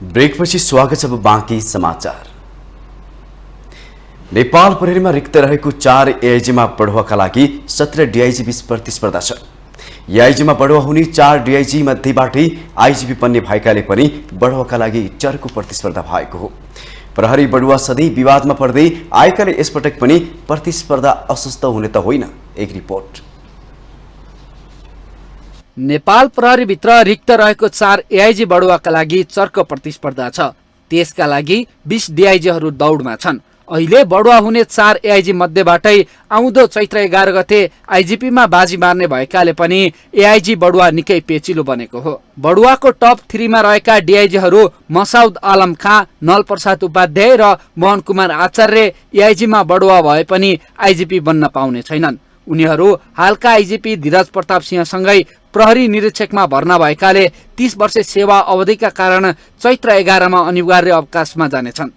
ब्रेकपछि स्वागत छ अब बाँकी समाचार। नेपाल प्रहरीमा रिक्त रहेको 4 एआइजीमा बढुवाका लागि 17 डिआइजी बीच प्रतिस्पर्धा छ। एआइजीमा बढुवा हुने 4 डिआइजी मध्येबाटै आइजिपी बन्ने भएकाले पनि बढुवाका लागि चर्को प्रतिस्पर्धा भएको हो। प्रहरी बढुवा सधैँ विवादमा पर्दै आएकाले यसपटक पनि प्रतिस्पर्धा असुस्त हुने त होइन। एक रिपोर्ट। नेपाल प्रहरीभित्र रिक्त रहेको 4 एआइजी बढुवाका लागि चर्को प्रतिस्पर्धा छ। त्यसका लागि 20 डिआइजीहरू दौडमा छन्। अहिले बढुवा हुने 4 एआइजी मध्येबाटै आउँदो चैत्र 11 गते आइजिपीमा बाजी मार्ने भएकाले पनि एआइजी बढुवा निकै पेचिलो बनेको हो। बढुवाको टप 3 मा रहेका डिआइजीहरू मसाउद आलम खाँ, नलप्रसाद उपाध्याय र मोहन कुमार आचार्य एआइजीमा बढुवा भए पनि आइजिपी बन्न पाउने छैनन्। उनीहरू हालका आइजिपी धीरज प्रताप सिंहसँगै प्रहरी निरीक्षकमा भर्ना भएकाले 30 वर्ष सेवा अवधिका कारण चैत्र 11 मा अनिवार्य अवकाशमा जानेछन्।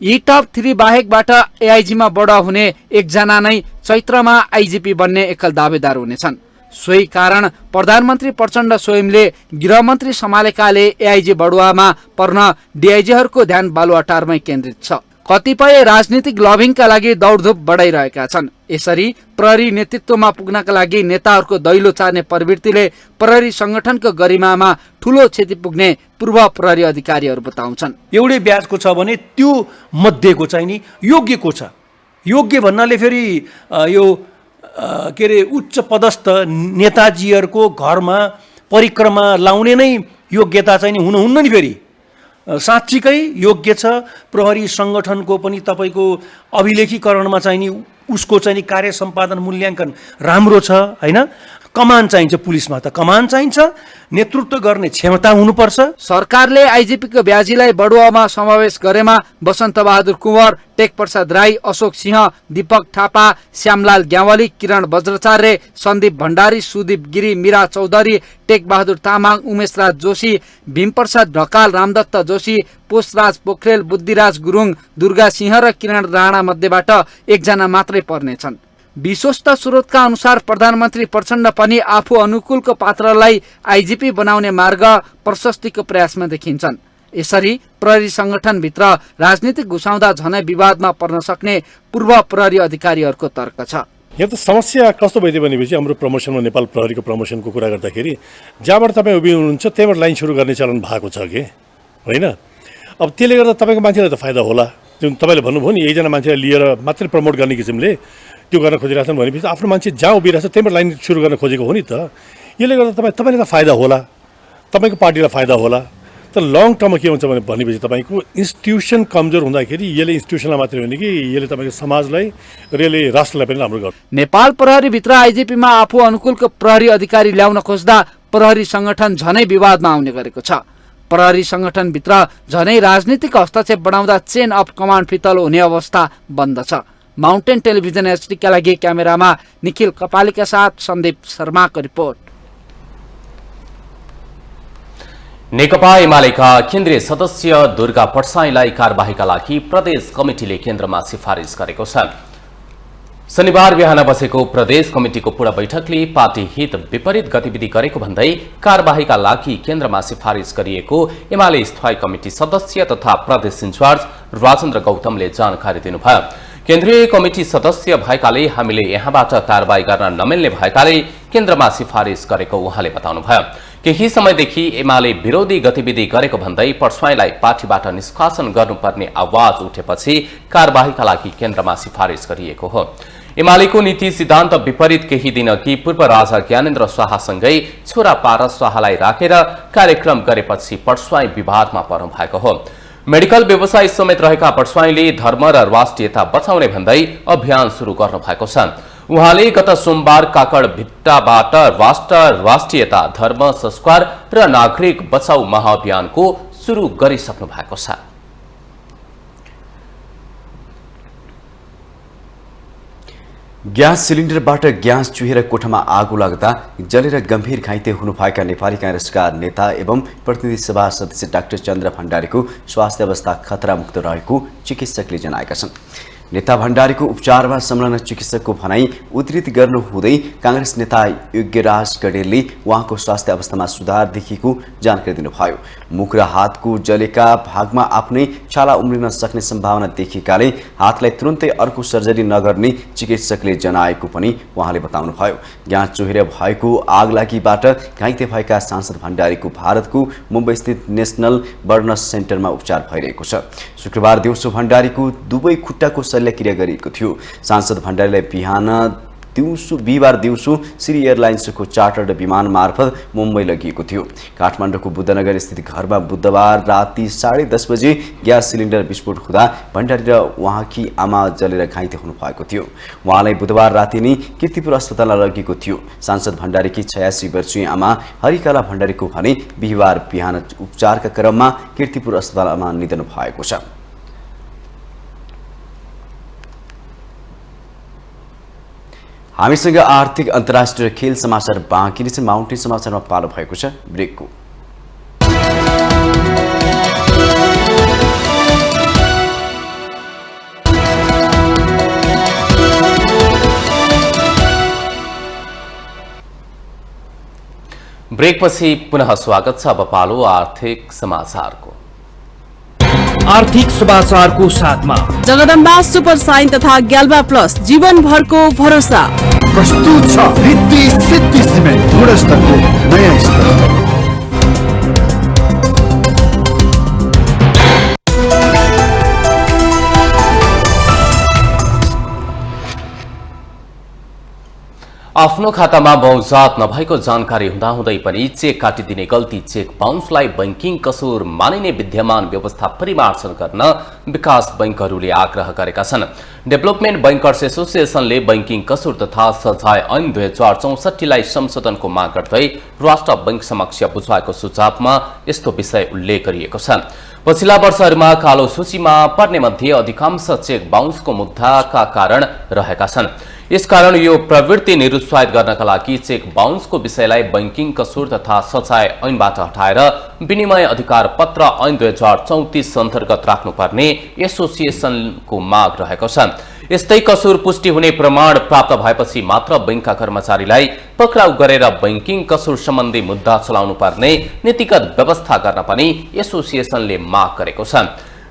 यी टप 3 बाहेकबाट एआइजीमा बढुवा हुने एकजना नै चैत्रमा आइजिपी बन्ने एकल दावेदार हुनेछन्। सोही कारण प्रधानमन्त्री प्रचण्ड स्वयंले गृहमन्त्री सम्हालेकाले एआइजी बढुवामा पर्न डिआइजीहरूको ध्यान बालुवाटारमै केन्द्रित छ। कतिपय राजनीतिक लबिङका लागि दौडधुप बढाइरहेका छन्। यसरी प्रहरी नेतृत्वमा पुग्नका लागि नेताहरूको दैलो चार्ने प्रवृत्तिले प्रहरी संगठनको गरिमामा ठूलो क्षति पुग्ने पूर्व प्रहरी अधिकारीहरू बताउँछन्। एउटै ब्याजको छ भने त्यो मध्येको चाहिँ नि योग्यको छ। योग्य भन्नाले फेरि यो के अरे उच्च पदस्थ नेताजीहरूको घरमा परिक्रमा लाउने नै योग्यता चाहिँ नि हुनुहुन्न नि। फेरि साँच्चीकै योग्य छ। प्रहरी संगठनको पनि तपाईको अभिलेखीकरणमा चाहिँ नि उसको चाहिँ नि कार्य सम्पादन मूल्याङ्कन राम्रो छ हैन। कमान चाहिन्छ, पुलिसमा त कमान चाहिन्छ, नेतृत्व गर्ने क्षमता हुनुपर्छ। सरकारले आइजिपीको ब्याजीलाई बढुवामा समावेश गरेमा वसन्त बहादुर कुँवर, टेक प्रसाद राई, अशोक सिंह, दीपक थापा, श्यामलाल ग्यावाली, किरण वज्राचार्य, सन्दीप भण्डारी, सुदीप गिरी, मीरा चौधरी, टेक बहादुर तामाङ, उमेश राज जोशी, भीमप्रसाद ढकाल, रामदत्त जोशी, पोषराज पोखरेल, बुद्धिराज गुरुङ, दुर्गा सिंह र किरण राणा मध्येबाट एकजना मात्रै पर्नेछन्। विश्वस्त स्रोतका अनुसार प्रधानमन्त्री प्रचण्ड पनि आफू अनुकूलको पात्रलाई आइजिपी बनाउने मार्ग प्रशस्तिको प्रयासमा देखिन्छन्। यसरी प्रहरी संगठनभित्र राजनीतिक घुसाउँदा झनै विवादमा पर्न सक्ने पूर्व प्रहरी अधिकारीहरूको तर्क छ। यहाँ त समस्या कस्तो भइदियो भनेपछि हाम्रो प्रमोसनमा नेपाल प्रहरीको प्रमोसनको कुरा गर्दाखेरि जहाँबाट तपाईँ उभिनु हुनुहुन्छ त्यहाँबाट लाइन सुरु गर्ने चलन भएको छ कि होइन। अब त्यसले गर्दा तपाईँको मान्छेलाई त फाइदा होला। जुन तपाईँले भन्नुभयो नि एकजना मान्छेलाई लिएर मात्रै प्रमोट गर्ने किसिमले त्यो गर्न खोजिरहेछन् भनेपछि आफ्नो मान्छे जहाँ उभिरहेछ त्यहीँबाट लाइन सुरु गर्न खोजेको हो नि त। यसले गर्दा तपाईँलाई त फाइदा होला, तपाईँको पार्टीलाई फाइदा होला। तर लङ टर्ममा के हुन्छ भनेपछि तपाईँको इन्स्टिट्युसन कमजोर हुँदाखेरि यसले इन्स्टिट्युसनलाई मात्रै होइन कि यसले तपाईँको समाजलाई र यसले राष्ट्रलाई पनि राम्रो गर्छ। नेपाल प्रहरीभित्र आइजिपीमा आफू अनुकूलको प्रहरी अधिकारी ल्याउन खोज्दा प्रहरी संगठन झनै विवादमा आउने गरेको छ। प्रहरी संगठनभित्र झनै राजनीतिक हस्तक्षेप बढाउँदा चेन अफ कमान्ड फितल हुने अवस्था बन्द छ। माउन्टेन टेलिभिजन एचडीका लागि क्यामेरामा निखिल कपालीका साथ सन्दीप शर्माको रिपोर्ट। नेकपा एमालेका केन्द्रीय सदस्य दुर्गा पट्साईलाई कारबाहीका लागि प्रदेश कमिटिले केन्द्रमा सिफारिस गरेको छ। शनिबार बिहान बसेको प्रदेश कमिटिको पूरा बैठकले पार्टी हित विपरीत गतिविधि गरेको भन्दै कारबाहीका लागि केन्द्रमा सिफारिस गरिएको एमाले स्थायी कमिटी सदस्य तथा प्रदेश इन्चार्ज राजेन्द्र गौतमले जानकारी दिनुभयो। केन्द्रीय कमिटी सदस्य भएकाले हामीले यहाँबाट कारबाही गर्न नमिल्ने भएकाले केन्द्रमा सिफारिस गरेको उहाँले बताउनुभयो। केही समयदेखि एमाले विरोधी गतिविधि गरेको भन्दै पटस्वाईलाई पार्टीबाट निष्कासन गर्नुपर्ने आवाज उठेपछि कारबाहीका लागि केन्द्रमा सिफारिस गरिएको हो। एमालेको नीति सिद्धान्त विपरीत केही दिन अघि पूर्व राजा ज्ञानेन्द्र शाहसँगै छोरा पारस शाहलाई राखेर कार्यक्रम गरेपछि पटस्वाई विवादमा पर्नु भएको हो। मेडिकल व्यवसाय समेत रहेका पटस्वाईले धर्म र राष्ट्रियता बचाउने भन्दै अभियान सुरु गर्नु भएको छ। उहाँले गत सोमबार काकड भिट्टाबाट राष्ट्रियता, धर्म, संस्कार र नागरिक बचाउ महाअभियानको सुरु गरिसक्नु भएको छ। ग्यास सिलिन्डरबाट ग्यास चुहेर कोठामा आगो लाग्दा जलेर गम्भीर घाइते हुनुभएका नेपाली कांग्रेसका नेता एवं प्रतिनिधि सभा सदस्य डाक्टर चन्द्र भण्डारीको स्वास्थ्य अवस्था खतरामुक्त रहेको चिकित्सकले जनाएका छन्। नेता भण्डारीको उपचारमा संलग्न चिकित्सकको भनाई उद्धृत गर्नुहुँदै कांग्रेस नेता योग्यराज गडेलले उहाँको स्वास्थ्य अवस्थामा सुधार देखिएको जानकारी दिनुभयो। मुख र हातको जलेका भागमा आफ्नै छाला उम्रिन सक्ने सम्भावना देखिएकाले हातलाई तुरुन्तै अर्को सर्जरी नगर्ने चिकित्सकले जनाएको पनि उहाँले बताउनुभयो। ग्यास चुहेर भएको आगलागीबाट घाइते भएका सांसद भण्डारीको भारतको मुम्बईस्थित नेशनल बर्नस सेन्टरमा उपचार भइरहेको छ। शुक्रबार दिउँसो भण्डारीको दुवै खुट्टाको शल्यक्रिया गरिएको थियो। सांसद भण्डारीलाई बिहिबार दिउँसो श्री एयरलाइन्सको चार्टर्ड विमान मार्फत मुम्बई लगिएको थियो। काठमाडौँको बुद्धनगर स्थित घरमा बुधबार राति 10:30 बजे ग्यास सिलिन्डर विस्फोट हुँदा भण्डारी र उहाँकी आमा जलेर घाइते हुनुभएको थियो। उहाँलाई बुधबार राति नै कीर्तिपुर अस्पतालमा लगिएको थियो। सांसद भण्डारीकी 86 वर्षीय आमा हरिकला भण्डारीको भने बिहिबार बिहान उपचारका क्रममा कीर्तिपुर अस्पतालमा निधन भएको छ। हामीसँग आर्थिक अन्तर्राष्ट्रिय खेल समाचार बाँकी नै छ। माउन्टेन समाचारमा पालो भएको छ ब्रेकको। ब्रेकपछि पुनः स्वागत छ। अब पालो आर्थिक समाचारको। आर्थिक समाचारको साथमा जगदम्बा सुपर साइन तथा ग्याल्बा प्लस जीवनभरको भरोसा। प्रस्तुत छ रिद्धि सिद्धि सिमेन्ट गुणस्तरको नयाँ स्तर। आफ्नो खातामा बहुजात नभएको जानकारी हुँदाहुँदै पनि चेक काटिदिने गल्ती चेक बाउन्सलाई बैंकिङ कसुर मानिने विद्यमान व्यवस्था परिमार्जन गर्न विकास बैंकहरूले आग्रह गरेका छन्। डेभलपमेन्ट बैंकर्स एसोसिएसनले बैंकिङ कसुर तथा सजाय ऐन 2064लाई संशोधनको माग गर्दै राष्ट्र बैंक समक्ष बुझाएको सुझावमा यस्तो विषय उल्लेख गरिएको छ। पछिल्ला वर्षहरूमा कालो सूचीमा पर्ने मध्ये अधिकांश चेक बाउन्सको मुद्दाका कारण रहेका छन्। यसकारण यो प्रवृत्ति निरुत्साहित गर्नका लागि चेक बाउन्सको विषयलाई बैंकिङ कसुर तथा सजाय ऐनबाट हटाएर विनिमय अधिकार पत्र ऐन 2034 अन्तर्गत राख्नुपर्ने एसोसिएसनको माग रहेको छ। यस्तै कसुर पुष्टि हुने प्रमाण प्राप्त भएपछि मात्र बैंकका कर्मचारीलाई पक्राउ गरेर बैंकिङ कसुर सम्बन्धी मुद्दा चलाउनु पर्ने नीतिगत व्यवस्था गर्न पनि एसोसिएसनले माग गरेको छ।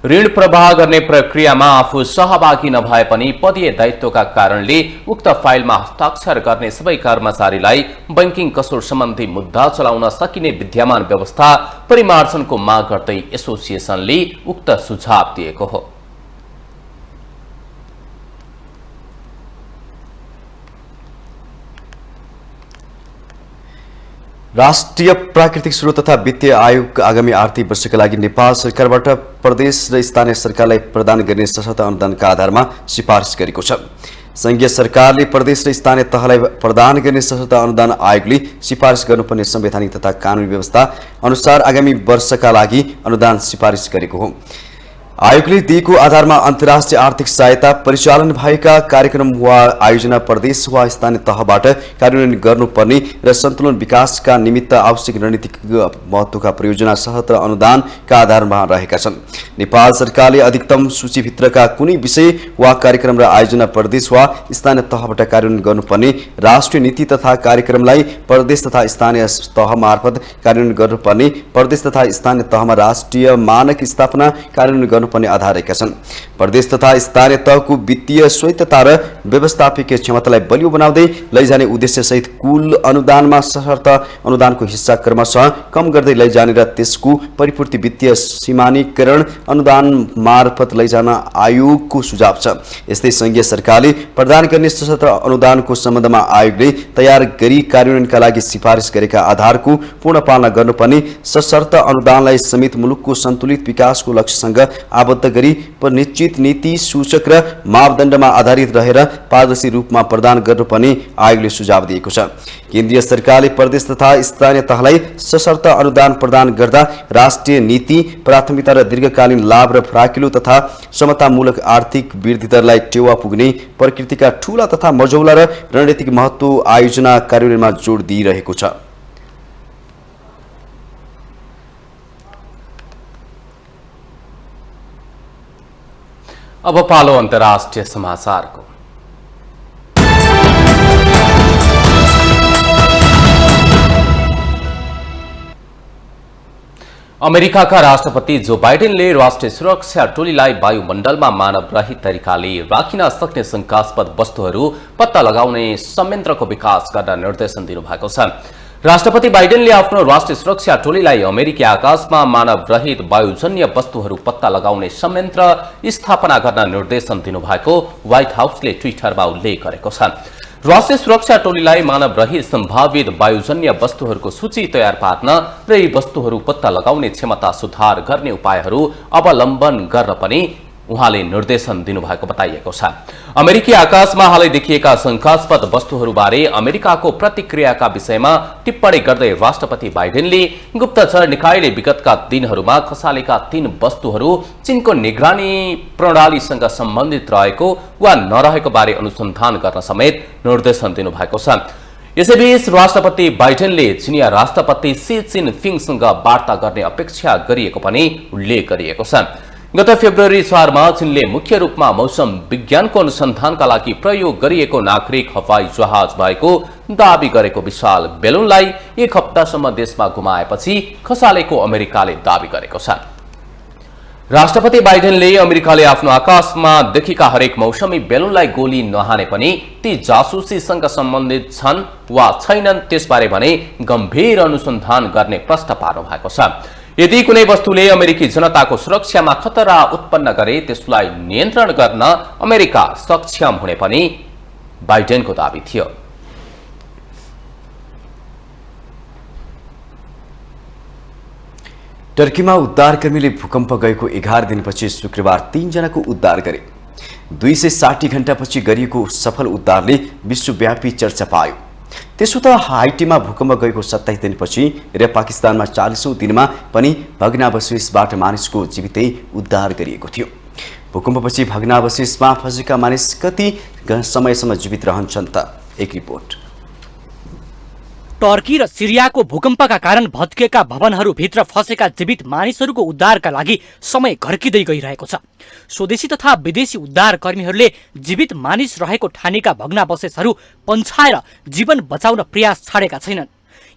ऋण प्रवाह गर्ने प्रक्रियामा आफू सहभागी नभए पनि पदीय दायित्वका कारणले उक्त फाइलमा हस्ताक्षर गर्ने सबै कर्मचारीलाई बैंकिङ कसुर सम्बन्धी मुद्दा चलाउन सकिने विद्यमान व्यवस्था परिमार्जनको माग गर्दै एसोसिएसनले उक्त सुझाव दिएको हो। राष्ट्रिय प्राकृतिक स्रोत तथा वित्तीय आयोग आगामी आर्थिक वर्षका लागि नेपाल सरकारबाट प्रदेश र स्थानीय सरकारलाई प्रदान गर्ने सशर्त अनुदानका आधारमा सिफारिस गरेको छ। संघीय सरकारले प्रदेश र स्थानीय तहलाई प्रदान गर्ने सशर्त अनुदान आयोगले सिफारिस गर्नुपर्ने संवैधानिक तथा कानूनी व्यवस्था अनुसार आगामी वर्षका लागि अनुदान सिफारिस गरेको हो। आयोगले दिएको आधारमा अन्तर्राष्ट्रिय आर्थिक सहायता परिचालन भएका कार्यक्रम वा आयोजना प्रदेश वा स्थानीय तहबाट कार्यान्वयन गर्नुपर्ने र सन्तुलन विकासका निमित्त आवश्यक रणनीतिक महत्त्वका परियोजना सशर्त अनुदानका आधारमा रहेका छन्। नेपाल सरकारले अधिकतम सूचीभित्रका कुनै विषय वा कार्यक्रम र आयोजना प्रदेश वा स्थानीय तहबाट कार्यान्वयन गर्नुपर्ने राष्ट्रिय नीति तथा कार्यक्रमलाई प्रदेश तथा स्थानीय तह मार्फत कार्यान्वयन गर्नुपर्ने प्रदेश तथा स्थानीय तहमा राष्ट्रिय मानक स्थापना कार्यान्वयन गर्नुपर्ने आधार रहेका छन्। प्रदेश तथा स्थानीय तहको वित्तीय स्वायत्तता र व्यवस्थापकीय क्षमतालाई बलियो बनाउँदै लैजाने उद्देश्यसहित कुल अनुदानमा सशर्त अनुदानको हिस्सा क्रमशः कम गर्दै लैजाने र त्यसको परिपूर्ति वित्तीय सीमानीकरण अनुदान मार्फत लैजान आयोगको सुझाव छ। यस्तै संघीय सरकारले प्रदान गर्ने सशर्त अनुदानको सम्बन्धमा आयोगले तयार गरी कार्यान्वयनका लागि सिफारिस गरेका आधारको पूर्ण पालना गर्नुपर्ने, सशर्त अनुदानलाई समेत मुलुकको सन्तुलित विकासको लक्ष्यसँग आबद्ध गरी निश्चित नीति सूचक र मापदण्डमा आधारित रहेर पारदर्शी रूपमा प्रदान गर्नुपर्ने आयोगले सुझाव दिएको छ। केन्द्रीय सरकारले प्रदेश तथा स्थानीय तहलाई सशर्त अनुदान प्रदान गर्दा राष्ट्रिय नीति, प्राथमिकता र दीर्घकालीन लाभ र फराकिलो तथा समतामूलक आर्थिक वृद्धि दरलाई टेवा पुग्ने प्रकृतिका ठूला तथा मझौला र रणनीतिक महत्त्व आयोजना कार्यान्वयनमा जोड दिइरहेको छ। अब पालो अन्तर्राष्ट्रिय समाचारको। अमेरिकाका राष्ट्रपति जो बाइडेनले राष्ट्रिय सुरक्षा टोलीलाई वायुमण्डलमा मानवरहित तरिकाले राखिन सक्ने शंकास्पद वस्तुहरू पत्ता लगाउने संयन्त्रको विकास गर्न निर्देशन दिनुभएको छ। राष्ट्रपति बाइडेनले आफ्नो राष्ट्रिय सुरक्षा टोलीलाई अमेरिकी आकाशमा मानवरहित वायुजन्य वस्तुहरू पत्ता लगाउने संयन्त्र स्थापना गर्न निर्देशन दिनुभएको व्हाइट हाउसले ट्विटरमा उल्लेख गरेको छ। राष्ट्रिय सुरक्षा टोलीलाई मानवरहित सम्भावित वायुजन्य वस्तुहरूको सूची तयार पार्न र यी वस्तुहरू पत्ता लगाउने क्षमता सुधार गर्ने उपायहरू अवलम्बन गर्न पनि उहाँले निर्देशन दिनुभएको बताइएको छ। अमेरिकी आकाशमा हालै देखिएका शंकास्पद वस्तुहरूबारे अमेरिकाको प्रतिक्रियाका विषयमा टिप्पणी गर्दै राष्ट्रपति बाइडेनले गुप्तचर निकायले विगतका दिनहरूमा खसालेका 3 वस्तुहरू चीनको निगरानी प्रणालीसँग सम्बन्धित रहेको वा नरहेको बारे अनुसन्धान गर्न समेत निर्देशन दिनुभएको छ। यसैबीच राष्ट्रपति बाइडेनले चिनिया राष्ट्रपति सी जिनपिङसँग वार्ता गर्ने अपेक्षा गरिएको पनि उल्लेख गरिएको छ। गत फेब्रुअरी 4 मा चीनले मुख्य रूपमा मौसम विज्ञानको अनुसन्धानका लागि प्रयोग गरिएको नागरिक हवाई जहाज भएको दाबी गरेको विशाल बेलुनलाई 1 हप्तासम्म देशमा गुमाएपछि खसालेको अमेरिकाले दाबी गरेको छ। राष्ट्रपति बाइडेनले अमेरिकाले आफ्नो आकाशमा देखेका हरेक मौसमी बेलुनलाई गोली नहाने पनि ती जासुसीसँग सम्बन्धित छन् वा छैनन् त्यसबारे भने गम्भीर अनुसन्धान गर्ने प्रश्न पार्नु भएको छ। यदि कुनै वस्तुले अमेरिकी जनताको सुरक्षामा खतरा उत्पन्न गरे त्यसलाई नियन्त्रण गर्न अमेरिका सक्षम हुने पनि बाइडेनको दाबी थियो। टर्कीमा उद्धारकर्मीले भूकम्प गएको 11 दिनपछि शुक्रबार 3 जनाको उद्धार गरे। 260 घण्टापछि गरिएको सफल उद्धारले विश्वव्यापी चर्चा पायो। त्यसो त हाइटीमा भूकम्प गएको 27 दिनपछि र पाकिस्तानमा 40औं दिनमा पनि भग्नावशेषबाट मानिसको जीवितै उद्धार गरिएको थियो। भूकम्पपछि भग्नावशेषमा फँसेका मानिस कति समयसम्म जीवित रहन्छन् त? एक रिपोर्ट। टर्की र सिरियाको भूकम्पका कारण भत्किएका भवनहरूभित्र फँसेका जीवित मानिसहरूको उद्धारका लागि समय घर्किँदै गइरहेको छ। स्वदेशी तथा विदेशी उद्धार कर्मीहरूले जीवित मानिस रहेको ठानीका भग्नावशेषहरू पन्छाएर जीवन बचाउन प्रयास छाडेका छैनन्।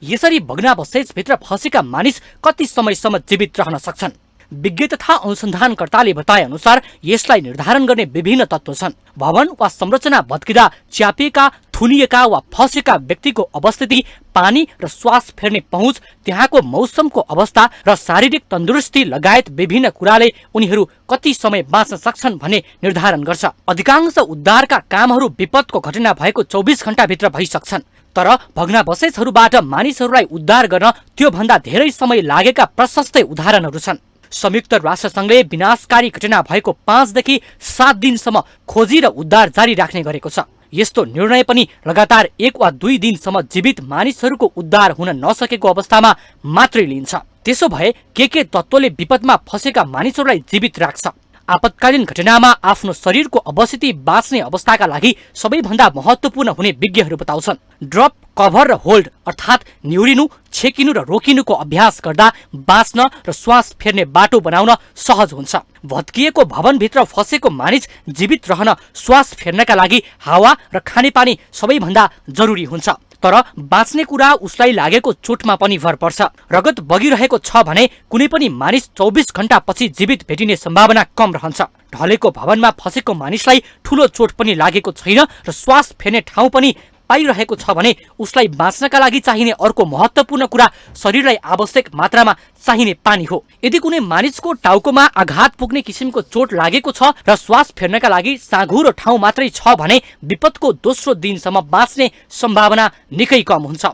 यसरी भग्नावशेषभित्र फँसेका मानिस कति समयसम्म जीवित रहन सक्छन्? विज्ञ तथा अनुसन्धानकर्ताले बताए अनुसार यसलाई निर्धारण गर्ने विभिन्न तत्त्व छन्। भवन वा संरचना भत्किँदा च्यापिएका, थुनिएका वा फँसेका व्यक्तिको अवस्थिति, पानी र श्वास फेर्ने पहुँच, त्यहाँको मौसमको अवस्था र शारीरिक तन्दुरुस्ती लगायत विभिन्न कुराले उनीहरू कति समय बाँच्न सक्छन् भन्ने निर्धारण गर्छ। अधिकांश उद्धारका कामहरू विपदको घटना भएको 24 घण्टाभित्र भइसक्छन्। तर भग्नावशेषहरूबाट मानिसहरूलाई उद्धार गर्न त्योभन्दा धेरै समय लागेका प्रशस्तै उदाहरणहरू छन्। संयुक्त राष्ट्रसङ्घले विनाशकारी घटना भएको 5 देखि 7 दिनसम्म खोजी र उद्धार जारी राख्ने गरेको छ। यस्तो निर्णय पनि लगातार 1 वा 2 दिनसम्म जीवित मानिसहरूको उद्धार हुन नसकेको अवस्थामा मात्रै लिन्छ। त्यसो भए के तत्त्वले विपदमा फँसेका मानिसहरूलाई जीवित राख्छ? आपतकालीन घटनामा आफ्नो शरीरको अवस्थिति बाँच्ने अवस्थाका लागि सबैभन्दा महत्त्वपूर्ण हुने विज्ञहरू बताउँछन्। ड्रप, कभर र होल्ड अर्थात् निहुरिनु, छेकिनु र रोकिनुको अभ्यास गर्दा बाँच्न र श्वास फेर्ने बाटो बनाउन सहज हुन्छ। भत्किएको भवनभित्र फँसेको मानिस जीवित रहन श्वास फेर्नका लागि हावा र खानेपानी सबैभन्दा जरुरी हुन्छ। तर बाँच्ने कुरा उसलाई लागेको चोटमा पनि भर पर्छ। रगत बगिरहेको छ भने कुनै पनि मानिस 24 घण्टापछि जीवित भेटिने सम्भावना कम रहन्छ। ढलेको भवनमा फसेको मानिसलाई ठूलो चोट पनि लागेको छैन र श्वास फेर्ने ठाउँ पनि पाइरहेको छ भने उसलाई बाँच्नका लागि चाहिने अर्को महत्त्वपूर्ण कुरा शरीरलाई आवश्यक मात्रामा चाहिने पानी हो। यदि कुनै मानिसको टाउकोमा आघात पुग्ने किसिमको चोट लागेको छ र श्वास फेर्नका लागि साँघुरो ठाउँ मात्रै छ भने विपदको दोस्रो दिनसम्म बाँच्ने सम्भावना निकै कम हुन्छ।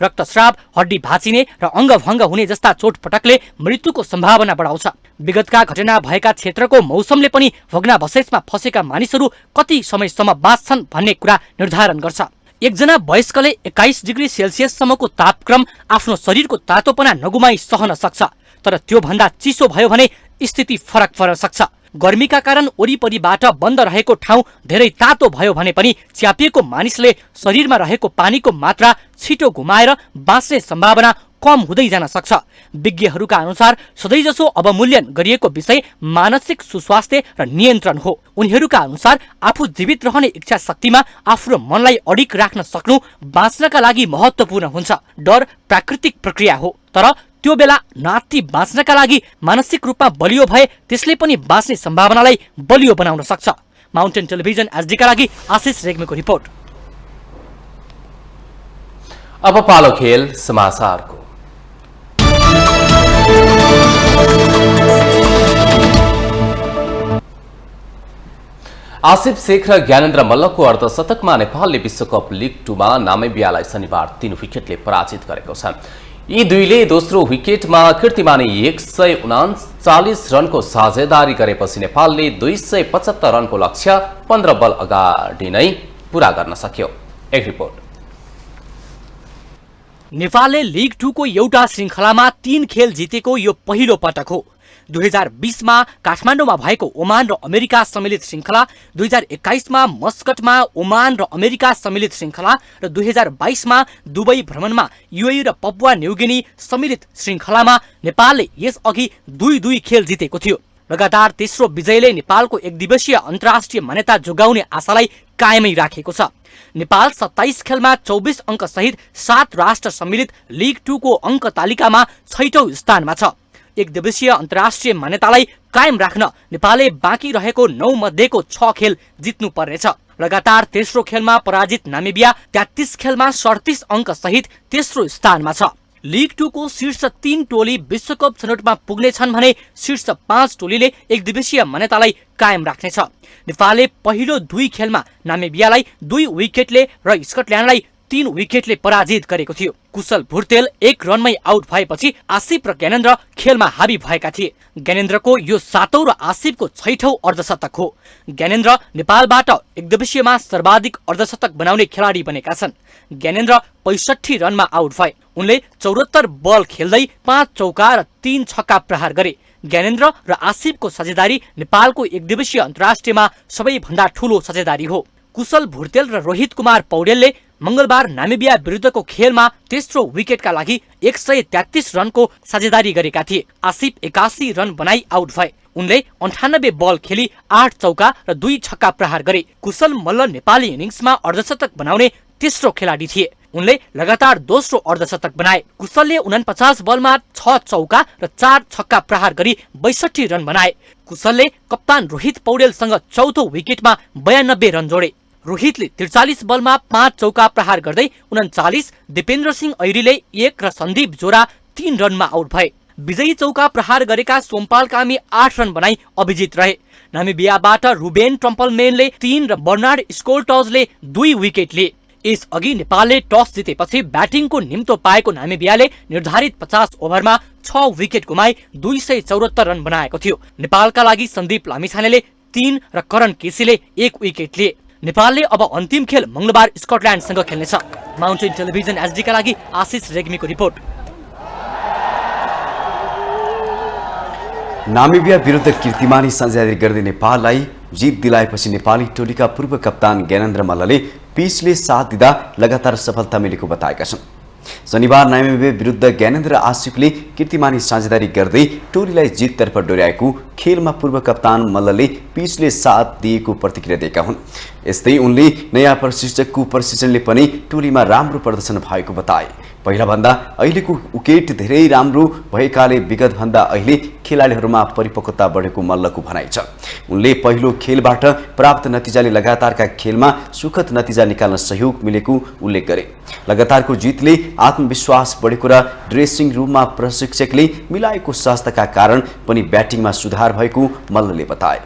रक्तस्राव, हड्डी भाँचिने र अङ्गभङ्ग हुने जस्ता चोटपटकले मृत्युको सम्भावना बढाउँछ। विगतका घटना भएका क्षेत्रको मौसमले पनि भग्नावशेषमा फसेका मानिसहरू कति समयसम्म बाँच्छन् भन्ने कुरा निर्धारण गर्छ। एकजना वयस्कले 21 डिग्री सेल्सियससम्मको तापक्रम आफ्नो शरीरको तातोपना नगुमाई सहन सक्छ, तर त्यो भन्दा चिसो भयो भने स्थिति फरक पर्न सक्छ। गर्मीका कारण वरिपरिबाट बन्द रहेको ठाउँ धेरै तातो भयो भने पनि च्यापिएको मानिसले शरीरमा रहेको पानीको मात्रा छिटो गुमाएर बाँच्ने सम्भावना कम हुँदै जान सक्छ। विज्ञहरूका अनुसार सधैँजसो अवमूल्यन गरिएको विषय मानसिक सुस्वास्थ्य र नियन्त्रण हो। उनीहरूका अनुसार आफू जीवित रहने इच्छा शक्तिमा आफ्नो मनलाई अडिक राख्न सक्नु बाँच्नका लागि महत्त्वपूर्ण हुन्छ। डर प्राकृतिक प्रक्रिया हो, तर त्यो बेला नाति बाँच्नका लागि मानसिक रूपमा बलियो भए त्यसले पनि बाँच्ने सम्भावनालाई बलियो बनाउन सक्छ। माउन्टेन टेलिभिजन एसडीका लागि आशिष रेग्मीको रिपोर्ट। अब पालो खेल समाचारको। आसिफ शेख र ज्ञानेन्द्र मल्लको अर्धशतकमा नेपालले विश्वकप लिग 2 मा नामिबियालाई शनिबार 3 विकेटले पराजित गरेको छ। यी दुईले दोस्रो विकेटमा कीर्तिमानी 139 रनको साझेदारी गरेपछि नेपालले 275 रनको लक्ष्य 15 बल अगाडि नै पूरा गर्न सक्यो। एक रिपोर्ट। नेपालले लिग 2 को एउटा श्रृङ्खलामा 3 खेल जितेको यो पहिलो पटक हो। 2020 मा काठमाडौँमा भएको ओमान र अमेरिका सम्मिलित श्रृङ्खला, 2021 मा मस्कटमा ओमान र अमेरिका सम्मिलित श्रृङ्खला र 2022 मा दुबई भ्रमणमा युएई र पपुवा न्युगिनी सम्मिलित श्रृङ्खलामा नेपालले यसअघि 2-2 खेल जितेको थियो। लगातार तेस्रो विजयले नेपालको एकदिवसीय अन्तर्राष्ट्रिय मान्यता जोगाउने आशालाई कायमै राखेको छ। नेपाल 27 खेलमा 24 अङ्क सहित 7 राष्ट्र सम्मिलित लिग 2 को अङ्क तालिकामा 6औं स्थानमा छ। एकदिवसीय अन्तर्राष्ट्रिय मान्यतालाई कायम राख्न नेपालले बाँकी रहेको 9 मध्येको 6 खेल जित्नु पर्नेछ। लगातार तेस्रो खेलमा पराजित नामिबिया 33 खेलमा 37 अङ्क सहित तेस्रो स्थानमा छ। लिग 2 को शीर्ष 3 टोली विश्वकप छनौटमा पुग्नेछन् भने शीर्ष 5 टोलीले एकदिवसीय मान्यतालाई कायम राख्नेछ। नेपालले पहिलो 2 खेलमा नामिबियालाई 2 विकेटले र स्कटल्यान्डलाई 3 विकेटले पराजित गरेको थियो। कुशल भुर्तेल 1 रनमै आउट भएपछि आसिफ र ज्ञानेन्द्र खेलमा हावी भएका थिए। ज्ञानेन्द्रको यो 7औं र आसिफको 6औं अर्धशतक हो। ज्ञानेन्द्र नेपालबाट एकदिवसीयमा सर्वाधिक अर्धशतक बनाउने खेलाडी बनेका छन्। ज्ञानेन्द्र 65 रनमा आउट भए। उनले 74 बल खेल्दै 5 चौका र 3 छक्का प्रहार गरे। ज्ञानेन्द्र र आसिफको साझेदारी नेपालको एकदिवसीय अन्तर्राष्ट्रियमा सबैभन्दा ठूलो साझेदारी हो। कुशल भुर्तेल र रोहित कुमार पौडेलले मंगलबार नामिबिया विरुद्धको खेलमा तेस्रो विकेटका लागि 133 रनको साझेदारी गरेका थिए। आसिफ 81 रन बनाई आउट भए। उनले 98 बल खेली 8 चौका र 2 छक्का प्रहार गरे। कुशल मल्ल नेपाली इनिङ्समा अर्धशतक बनाउने तेस्रो खेलाडी थिए। उनले लगातार दोस्रो अर्धशतक बनाए। कुशलले 49 बलमा 6 चौका र 4 छक्का प्रहार गरी 62 रन बनाए। कुशलले कप्तान रोहित पौडेलसँग चौथो विकेटमा 92 रन जोडे। रोहितले 43 बलमा 5 चौका प्रहार गर्दै 39, दिपेन्द्र सिंह ऐरीले 1 र सन्दीप जोरा 3 रनमा आउट भए। विजयी चौका प्रहार गरेका सोमपाल कामी 8 रन बनाई अभिजित रहे। नामिबियाबाट रुबेन ट्रम्पलमेनले 3 र बर्नार्ड स्कोल्टजले 2 विकेट लिए। यसअघि नेपालले टस जितेपछि ब्याटिङको निम्तो पाएको नामिबियाले निर्धारित 50 ओभरमा 6 विकेट गुमाई 274 रन बनाएको थियो। नेपालका लागि सन्दीप लामिछानेले 3 र करण केसीले 1 विकेट लिए। नेपालले अब अन्तिम खेल मंगलबार स्कटल्यान्डसँग खेल्नेछ। माउन्टेन टेलिभिजन एसडीका लागि आशिष रेग्मीको रिपोर्ट। नामिबिया विरुद्ध कीर्तिमानी साझेदारी गर्दै नेपाललाई जित दिलाएपछि नेपाली टोलीका पूर्व कप्तान ज्ञानेन्द्र मल्लले पिचले साथ दिँदा लगातार सफलता मिलेको बताएका छन्। शनिबार नयामे विरुद्ध ज्ञानेन्द्र आसिफले कीर्तिमानी साझेदारी गर्दै टोलीलाई जिततर्फ डोर्याएको खेलमा पूर्व कप्तान मल्लले पिचले साथ दिएको प्रतिक्रिया दिएका हुन्। यस्तै उनले नयाँ प्रशिक्षकको प्रशिक्षणले पनि टोलीमा राम्रो प्रदर्शन भएको बताए। पहिलाभन्दा अहिलेको विकेट धेरै राम्रो भएकाले विगतभन्दा अहिले खेलाडीहरूमा परिपक्वता बढेको मल्लको भनाइ छ। उनले पहिलो खेलबाट प्राप्त नतिजाले लगातारका खेलमा सुखद नतिजा निकाल्न सहयोग मिलेको उल्लेख गरे। लगातारको जितले आत्मविश्वास बढेको र ड्रेसिङ रुममा प्रशिक्षकले मिलाएको स्वास्थ्यका कारण पनि ब्याटिङमा सुधार भएको मल्लले बताए।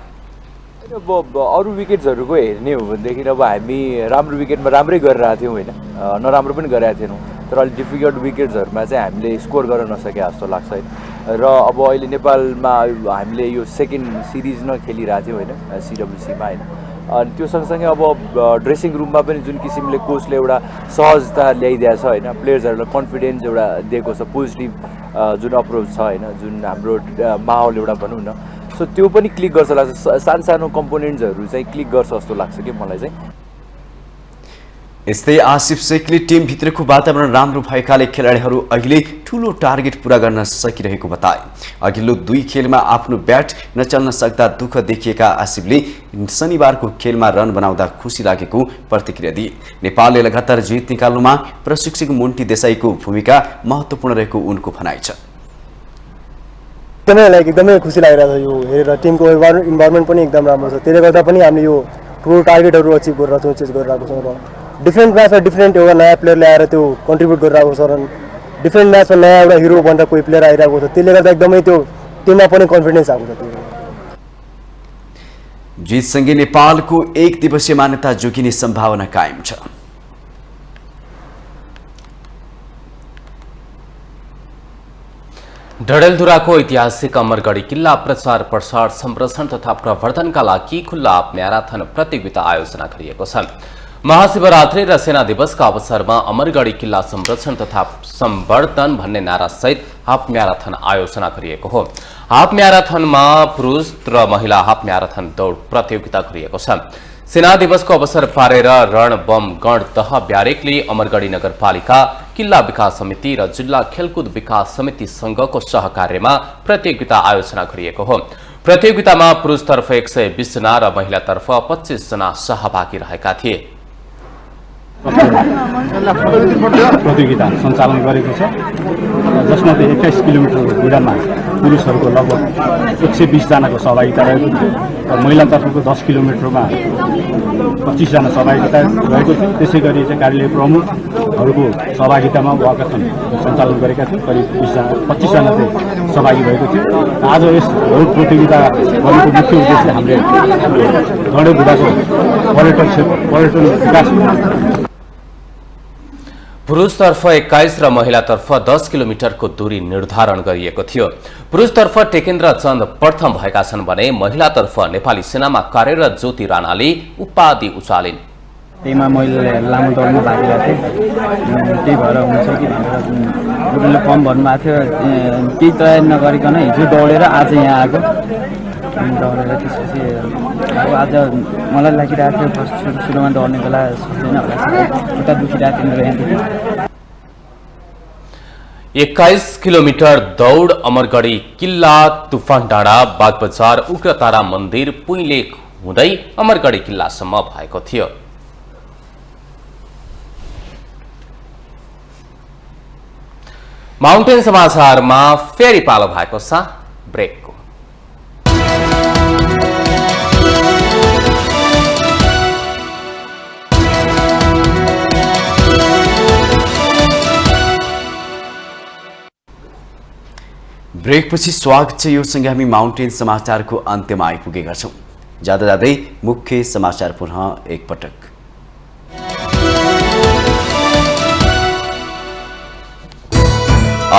अब अरू विकेट्सहरूको हेर्ने हो भनेदेखि अब हामी राम्रो विकेटमा राम्रै गरिरहेको थियौँ होइन, नराम्रो पनि गरेका थिएनौँ, तर अलिक डिफिकल्ट विकेट्सहरूमा चाहिँ हामीले स्कोर गर्न नसके जस्तो लाग्छ होइन। र अब अहिले नेपालमा हामीले यो सेकेन्ड सिरिज न खेलिरहेको थियौँ होइन CWCमा होइन। अनि त्यो सँगसँगै अब ड्रेसिङ रुममा पनि जुन किसिमले कोचले एउटा सहजता ल्याइदिएको छ होइन, प्लेयर्सहरूलाई कन्फिडेन्स एउटा दिएको छ, पोजिटिभ जुन अप्रोच छ होइन, जुन हाम्रो माहौल एउटा भनौँ न, सो त्यो पनि क्लिक गर्छ लाग्छ। सानो कम्पोनेन्ट्सहरू चाहिँ क्लिक गर्छ जस्तो लाग्छ कि मलाई चाहिँ। यस्तै आसिफ शेखले टिमभित्रको वातावरण राम्रो भएकाले खेलाडीहरू अहिले ठूलो टार्गेट पूरा गर्न सकिरहेको बताए। अघिल्लो 2 खेलमा आफ्नो ब्याट नचल्न सक्दा दुःख देखिएका आसिफले शनिबारको खेलमा रन बनाउँदा खुसी लागेको प्रतिक्रिया दिए। नेपालले लगातार जित निकाल्नुमा प्रशिक्षक मुन्टी देसाईको भूमिका महत्त्वपूर्ण रहेको उनको भनाइ छ। एकदमै खुसी लागिरहेको छ यो हेरेर। टिमको इन्भाइरोमेन्ट पनि एकदम राम्रो छ, त्यसले गर्दा पनि हामीले यो ठुलो टार्गेटहरू अचिभ गरेर छौँ, चेज गरिरहेको छौँ। र डिफ्रेन्ट म्याचमा डिफ्रेन्ट एउटा नयाँ प्लेयर ल्याएर त्यो कन्ट्रिब्युट गरिरहेको छ र डिफ्रेन्ट म्याचमा नयाँ एउटा हिरो भनेर कोही प्लेयर आइरहेको छ, त्यसले गर्दा एकदमै त्यो टिममा पनि कन्फिडेन्स आएको छ। जितसँगै नेपालको 1 दिवसीय मान्यता जोगिने सम्भावना कायम छ। डडेलधुराको ऐतिहासिक अमरगढी किल्ला प्रचार प्रसार संरक्षण तथा प्रवर्धनका लागि खुल्ला हाफ म्याराथन प्रतियोगिता आयोजना गरिएको छ। महाशिवरात्रि र सेना दिवसका अवसरमा अमरगढी किल्ला संरक्षण तथा संवर्धन भन्ने नारासहित हाफ म्याराथन आयोजना गरिएको हो। हाफ म्याराथनमा पुरुष र महिला हाफ म्याराथन दौड प्रतियोगिता गरिएको छ। सेना दिवसको अवसर पारेर रणबम गण दह ब्यारेकले अमरगढी नगरपालिका, किल्ला विकास समिति र जिल्ला खेलकुद विकास समिति संघको सहकार्यमा प्रतियोगिता आयोजना गरिएको हो। प्रतियोगितामा पुरुषतर्फ 120 जना र महिलातर्फ 25 जना सहभागी रहेका थिए। प्रतियोगिता सञ्चालन गरेको छ, जसमा 21 किलोमिटर विडामा पुरुषहरूको लगभग 120 जनाको सहभागिता रहेको थियो र महिलातर्फको 10 किलोमिटरमा 25 जना सहभागिता रहेको थियो। त्यसै गरी चाहिँ कार्यालय प्रमुखहरूको सहभागितामा वाकाथन सञ्चालन गरेका थियौँ। करिब 25 जना चाहिँ सहभागी भएको थियो। आज यस दौड प्रतियोगिता गरेको मुख्य उद्देश्य हामीले डडेलधुराको पर्यटन विकास। पुरुषतर्फ 21 र महिलातर्फ 10 किलोमिटरको दूरी निर्धारण गरिएको थियो। पुरुषतर्फ टेकेन्द्र चन्द प्रथम भएका छन् भने महिलातर्फ नेपाली सेनामा कार्यरत ज्योति राणाले उपाधि उचालिन्। त्यहीमा मैले लामो दौडमा भाग लिएको थिएँ, त्यही भएर हुन्छ कि उनीहरूले कम भन्नुभएको थियो। केही तयारी नगरिकन हिजो दौडेर आज यहाँ आएको, दौडेर त्यसपछि अब आज मलाई लागिरहेको थियो सुरुमा दौड्ने बेला सक्दैन होला, उता दुखिरहेको थियो मेरो यहाँदेखि। 21 किलोमिटर दौड अमरगढी किल्ला, तुफान डाँडा, बागबजार, उग्रतारा मन्दिर, पुइलेक हुँदै अमरगढी किल्लासम्म भएको थियो। माउन्टेन समाचारमा फेरि पालो भएको छ ब्रेकको। ब्रेकपछि स्वागत छ। यो सँगै हामी माउन्टेन समाचारको अन्त्यमा आइपुगेका छौँ। जाँदा जाँदै मुख्य समाचार पुनः एकपटक।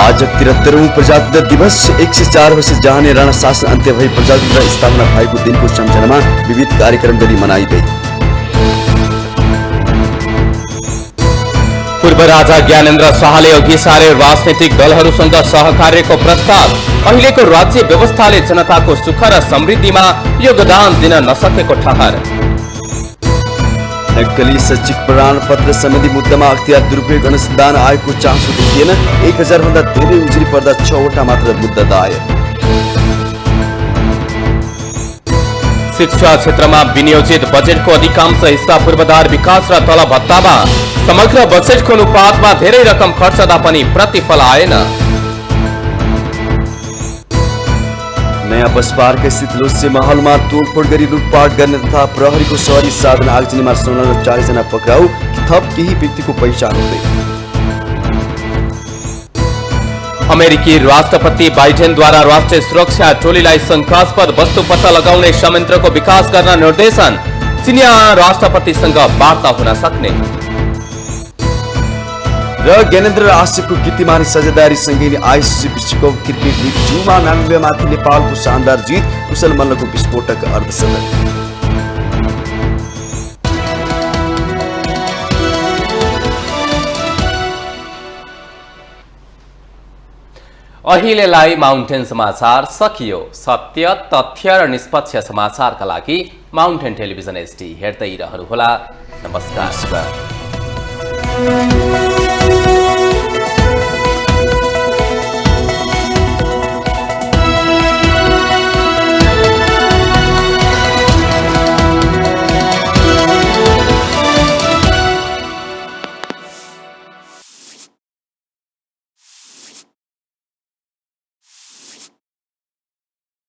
आज 73औं प्रजातन्त्र दिवस। 104 वर्ष जहाने राणा शासन अन्त्य भई प्रजातन्त्र स्थापना भएको दिनको सम्झनामा विविध कार्यक्रम गरी मनाइँदै पूर्व राजा ज्ञानेन्द्र शाहले अघि सारे राजनैतिक दलहरूसँग सहकार्यको प्रस्ताव। अहिलेको राज्य व्यवस्थाले जनताको सुख र समृद्धिमा योगदान दिन नसकेको ठहर। नक्कली शैक्षिक प्रमाणपत्र सम्बन्धी मुद्दामा अख्तियार दुरुपयोग अनुसन्धान आयोगको चासो देखिएन। 1000 भन्दा धेरै उजुरी पर्दा 6वटा मात्र मुद्दा दायर। शिक्षा क्षेत्रमा विनियोजित बजेटको अधिकांश हिस्सा पूर्वाधार विकास र तलब भत्तामा। समग्र बजेटको अनुपातमा धेरै रकम खर्च हुँदा पनि प्रतिफल आएन। नयाँ बस पार्क स्थित लोसे महलमा तोडफोड गरी लुटपाट गर्ने तथा प्रहरीको शहरी साधन आगजनीमा संलग्न 40 जना पक्राउ। थप केही व्यक्तिको पहिचान हुँदै। अमेरिकी राष्ट्रपति बाइडेनद्वारा राष्ट्रिय सुरक्षा टोलीलाई शंकास्पद वस्तु पत्ता लगाउने संयन्त्रको विकास गर्न निर्देशन। चिनिया राष्ट्रपतिसँग वार्ता हुन सक्ने। र ज्ञानेन्द्र आशिकको कीर्तिमानी सजादारी सँगै आइसिसी विश्वकप क्रिकेट लिग 2 मा नामिबियामाथि नेपालको शानदार जित। कुशल मल्लको विस्फोटक अर्धशतक। अहिलेलाई माउन्टेन समाचार सकियो। सत्य, तथ्य र निष्पक्ष समाचारका लागि माउन्टेन टेलिभिजन HD हेर्दै रहनुहोला। नमस्कार।